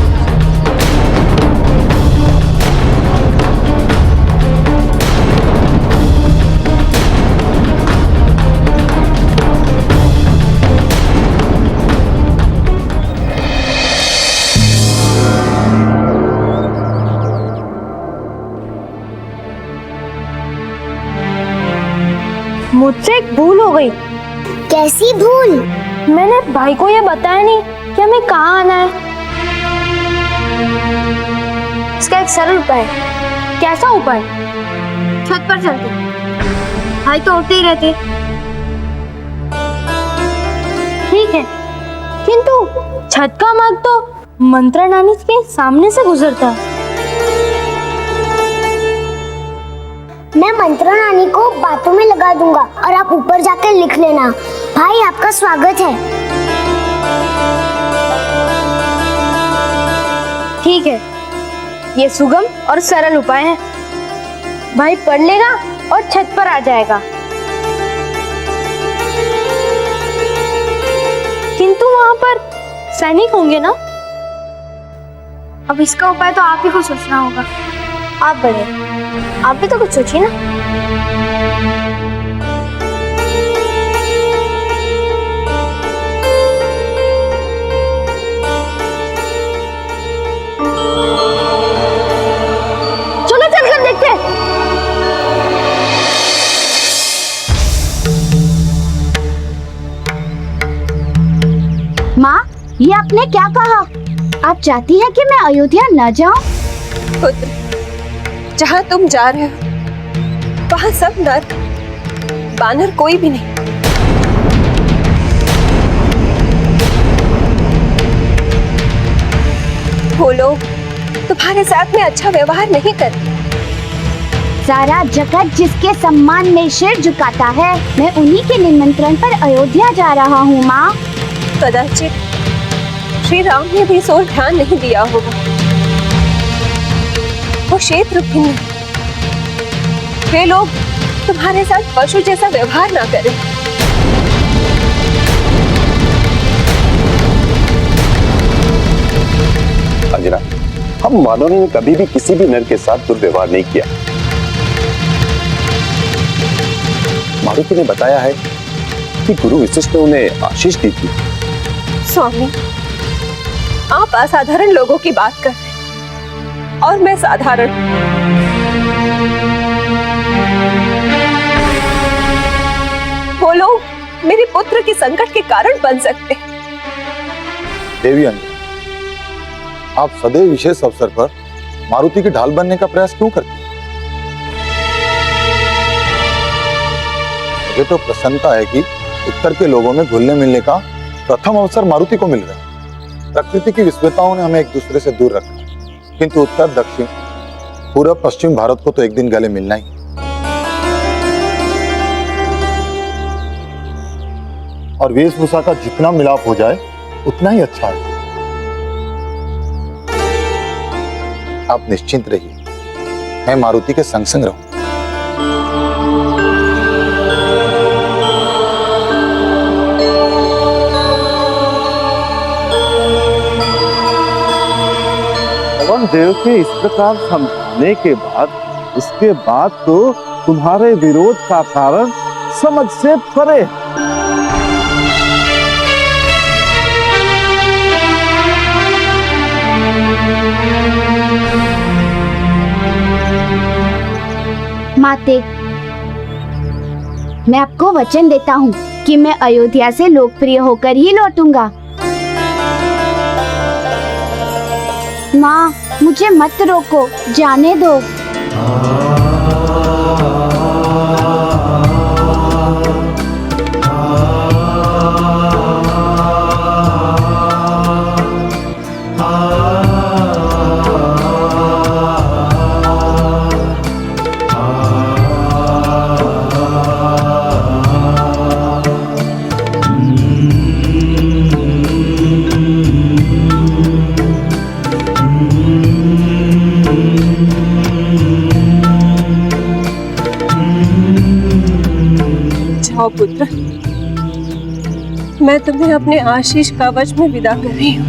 मुझसे एक भूल हो गई। कैसी भूल? मैंने भाई को ये बताया नहीं कि हमें कहाँ आना है। इसका एक सरल उपाय है। कैसा उपाय? छत पर चलते, भाई तो उठते ही रहते। ठीक है, किंतु छत का मार्ग तो मंत्रनानी के सामने से गुजरता है। मैं मंत्रनानी को बातों में लगा दूंगा और आप ऊपर जाकर लिख लेना। भाई आपका स्वागत है। ठीक है, ये सुगम और सरल उपाय है। भाई पढ़ लेगा और छत पर आ जाएगा। किंतु वहां पर सैनिक होंगे ना? अब इसका उपाय तो आप ही को सोचना होगा। आप बढ़े, आप भी तो कुछ सोचिए ना। चलो चलकर देखते हैं। माँ, ये आपने क्या कहा? आप चाहती हैं कि मैं अयोध्या न जाऊं? पुत्र, जहाँ तुम जा रहे हो वहाँ सब नर, बानर कोई भी नहीं। वो लोग तुम्हारे साथ में अच्छा व्यवहार नहीं करते। सारा जगत जिसके सम्मान में सिर झुकाता है, मैं उन्हीं के निमंत्रण पर अयोध्या जा रहा हूँ माँ। कदाचित श्री राम ने भी इस ओर ध्यान नहीं दिया होगा। वो क्षेत्र भिन्न, वे लोग तुम्हारे साथ पशु जैसा व्यवहार ना करें। अंजना, हम मानव ने कभी भी किसी भी नर के साथ दुर्व्यवहार नहीं किया। मारुति ने बताया है कि गुरु वशिष्ठ ने उन्हें आशीष दी थी। स्वामी, आप असाधारण लोगों की बात कर रहे हैं और मैं साधारण। वो लोग मेरे पुत्र के संकट के कारण बन सकते हैं। देवी अंजना, आप सदैव विशेष अवसर पर मारुति की ढाल बनने का प्रयास क्यों करती हैं? मुझे तो प्रसन्नता है कि उत्तर के लोगों में घुलने मिलने का प्रथम अवसर मारुति को मिल रहा है। प्रकृति की विस्मयताओं ने हमें एक दूसरे से दूर रखा, किंतु उत्तर दक्षिण पूर्व पश्चिम भारत को तो एक दिन गले मिलना ही। और वेशभूषा का जितना मिलाप हो जाए उतना ही अच्छा है। आप निश्चिंत रहिए, मैं मारुति के संग संग रहूं। पवन देव के इस प्रकार समझाने के बाद उसके बाद तो तुम्हारे विरोध का कारण समझ से परे। माते, मैं आपको वचन देता हूँ कि मैं अयोध्या से लोकप्रिय होकर ही लौटूंगा। माँ, मुझे मत रोको, जाने दो। जाओ पुत्र, मैं तुम्हें अपने आशीष कवच में विदा कर रही हूँ।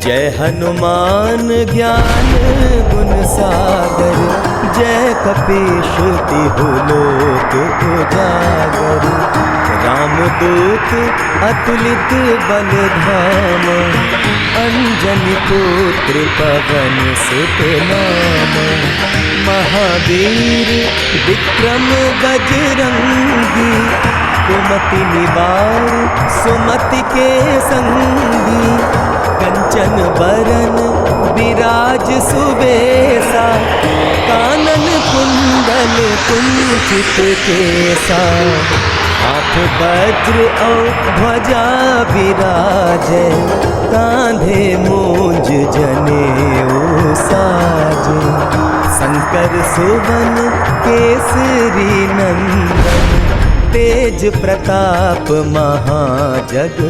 जय हनुमान ज्ञान गुण सागर, जय कपीश तिहु लोक उजागर। रामदूत अतुलित बल धाम, अंजनी पुत्र पवन सुत नाम। महावीर विक्रम बजरंगी, कुमति निवार सुमति के संगी। कंचन बरन विराज सुबेसा, कानन कुंडल कुंचित केसा। हाथ वज्र और ध्वजा विराजे, कांधे मूंज जनेऊ साजे। शंकर सुवन केसरी नंदन, तेज प्रताप महाजगवंदन।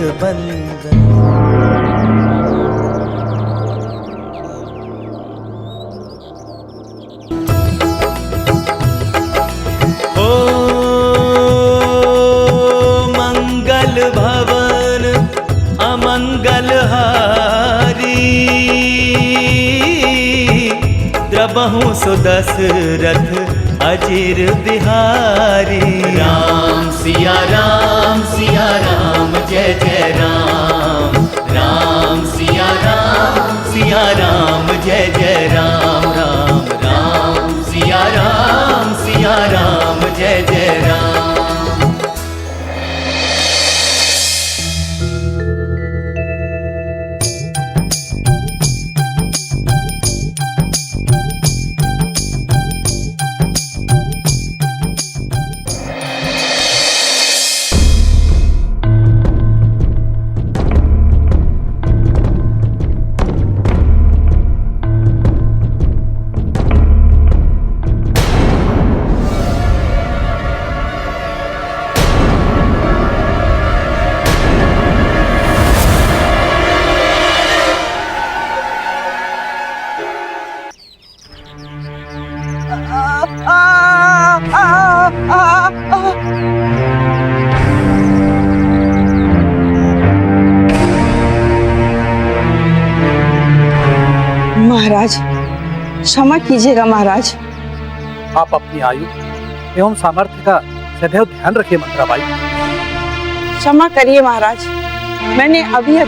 भवन अमंगल हारी, द्रबहु सुदशरथ अजिर बिहारी। राम सिया राम जय जय राम। राम सिया राम जय जय राम। राम राम सिया राम जय जय राम। महाराज, क्षमा कीजिएगा महाराज। आप अपनी आयु एवं सामर्थ्य का सदैव ध्यान रखिए मंत्राबाई। क्षमा करिए महाराज, मैंने अभी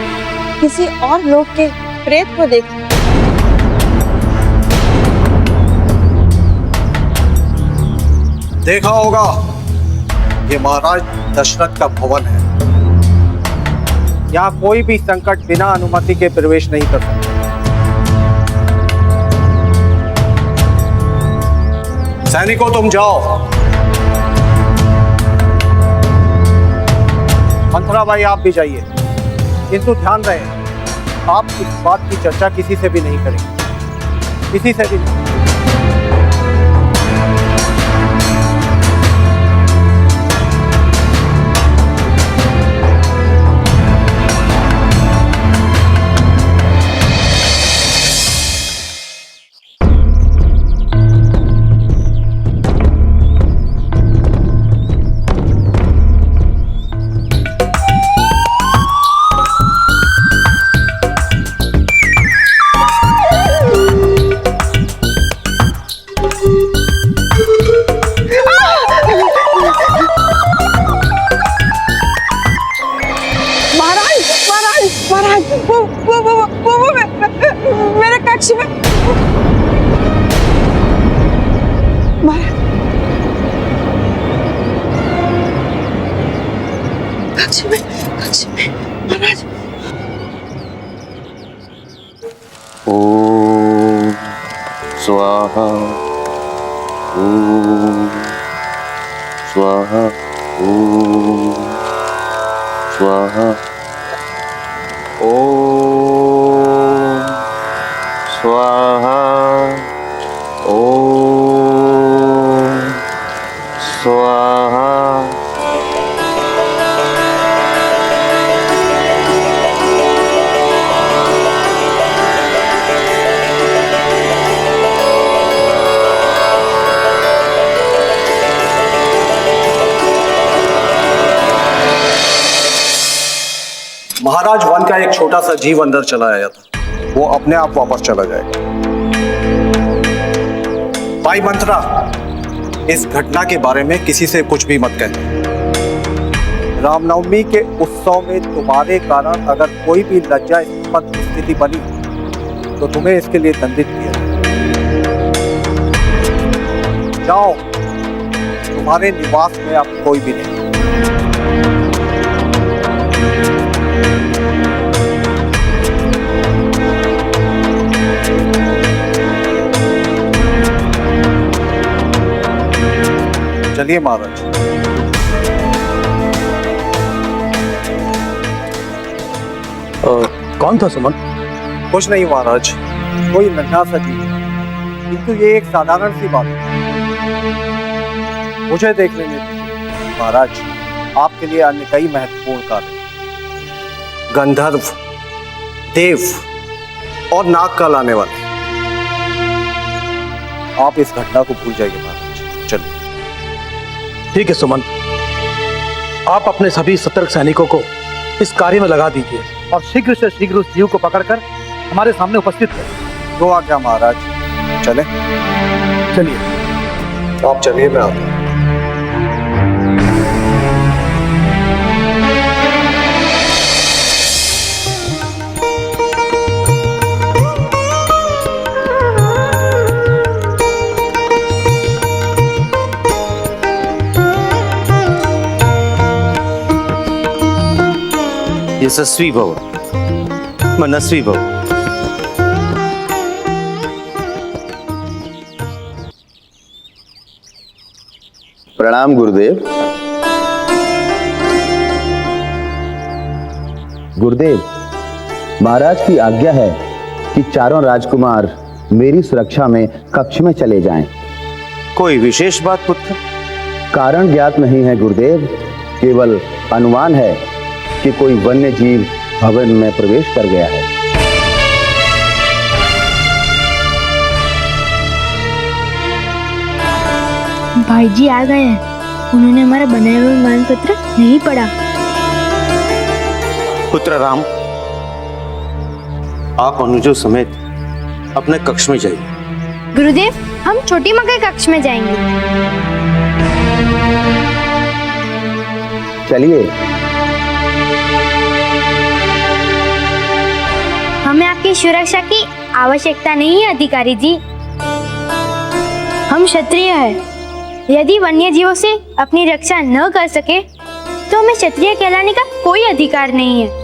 किसी और लोक के प्रेत को देखा। देखा होगा, ये महाराज दशरथ का भवन है। यहाँ कोई भी संकट बिना अनुमति के प्रवेश नहीं कर सकता। सैनिकों, तुम जाओ। मंथराबाई, आप भी जाइए, किंतु ध्यान रहे आप इस बात की चर्चा किसी से भी नहीं करेंगे, किसी से भी नहीं। मेरे कक्ष में कक्ष में महाराज। ओम स्वाहा ओम स्वाहा ओम स्वाहा ओम स्वाहा ओम स्वाहा। महाराज, वन का एक छोटा सा जीव अंदर चला आया था, वो अपने आप वापस चला जाएगा। भाई मंत्रा, इस घटना के बारे में किसी से कुछ भी मत कहना। रामनवमी के उत्सव में तुम्हारे कारण अगर कोई भी लज्जास्पद स्थिति बनी तो तुम्हें इसके लिए दंडित किया जाओ। तुम्हारे निवास में अब कोई भी नहीं। चलिए महाराज। कौन था सुमन? कुछ नहीं महाराज, कोई नन्हा सा जीव, किंतु ये एक साधारण सी बात है। मुझे देख लेने दीजिए महाराज, आपके लिए अन्य कई महत्वपूर्ण कार्य, गंधर्व, देव और नाग का लाने वाले। आप इस घटना को भूल जाइए महाराज, चलिए। ठीक है सुमन, आप अपने सभी सतर्क सैनिकों को इस कार्य में लगा दीजिए और शीघ्र से शीघ्र उस जीव को पकड़कर हमारे सामने उपस्थित करें। तो आज्ञा महाराज, चले? चलिए। आप चलिए, मैं आता हूं। यशस्वी भव, मनस्वी भव। प्रणाम गुरुदेव। गुरुदेव, महाराज की आज्ञा है कि चारों राजकुमार मेरी सुरक्षा में कक्ष में चले जाएं। कोई विशेष बात पुत्र? कारण ज्ञात नहीं है गुरुदेव, केवल अनुमान है कि कोई वन्य जीव भवन में प्रवेश कर गया है। भाई जी आ गए हैं, उन्होंने हमारा बनाया हुआ मान पत्र नहीं पढ़ा। पुत्र राम, आप अनुजों समेत अपने कक्ष में जाइए। गुरुदेव, हम छोटी माँ के कक्ष में जाएंगे। चलिए। हमें आपकी सुरक्षा की आवश्यकता नहीं है अधिकारी जी, हम क्षत्रिय हैं। यदि वन्य जीवों से अपनी रक्षा न कर सके तो हमें क्षत्रिय कहलाने का कोई अधिकार नहीं है।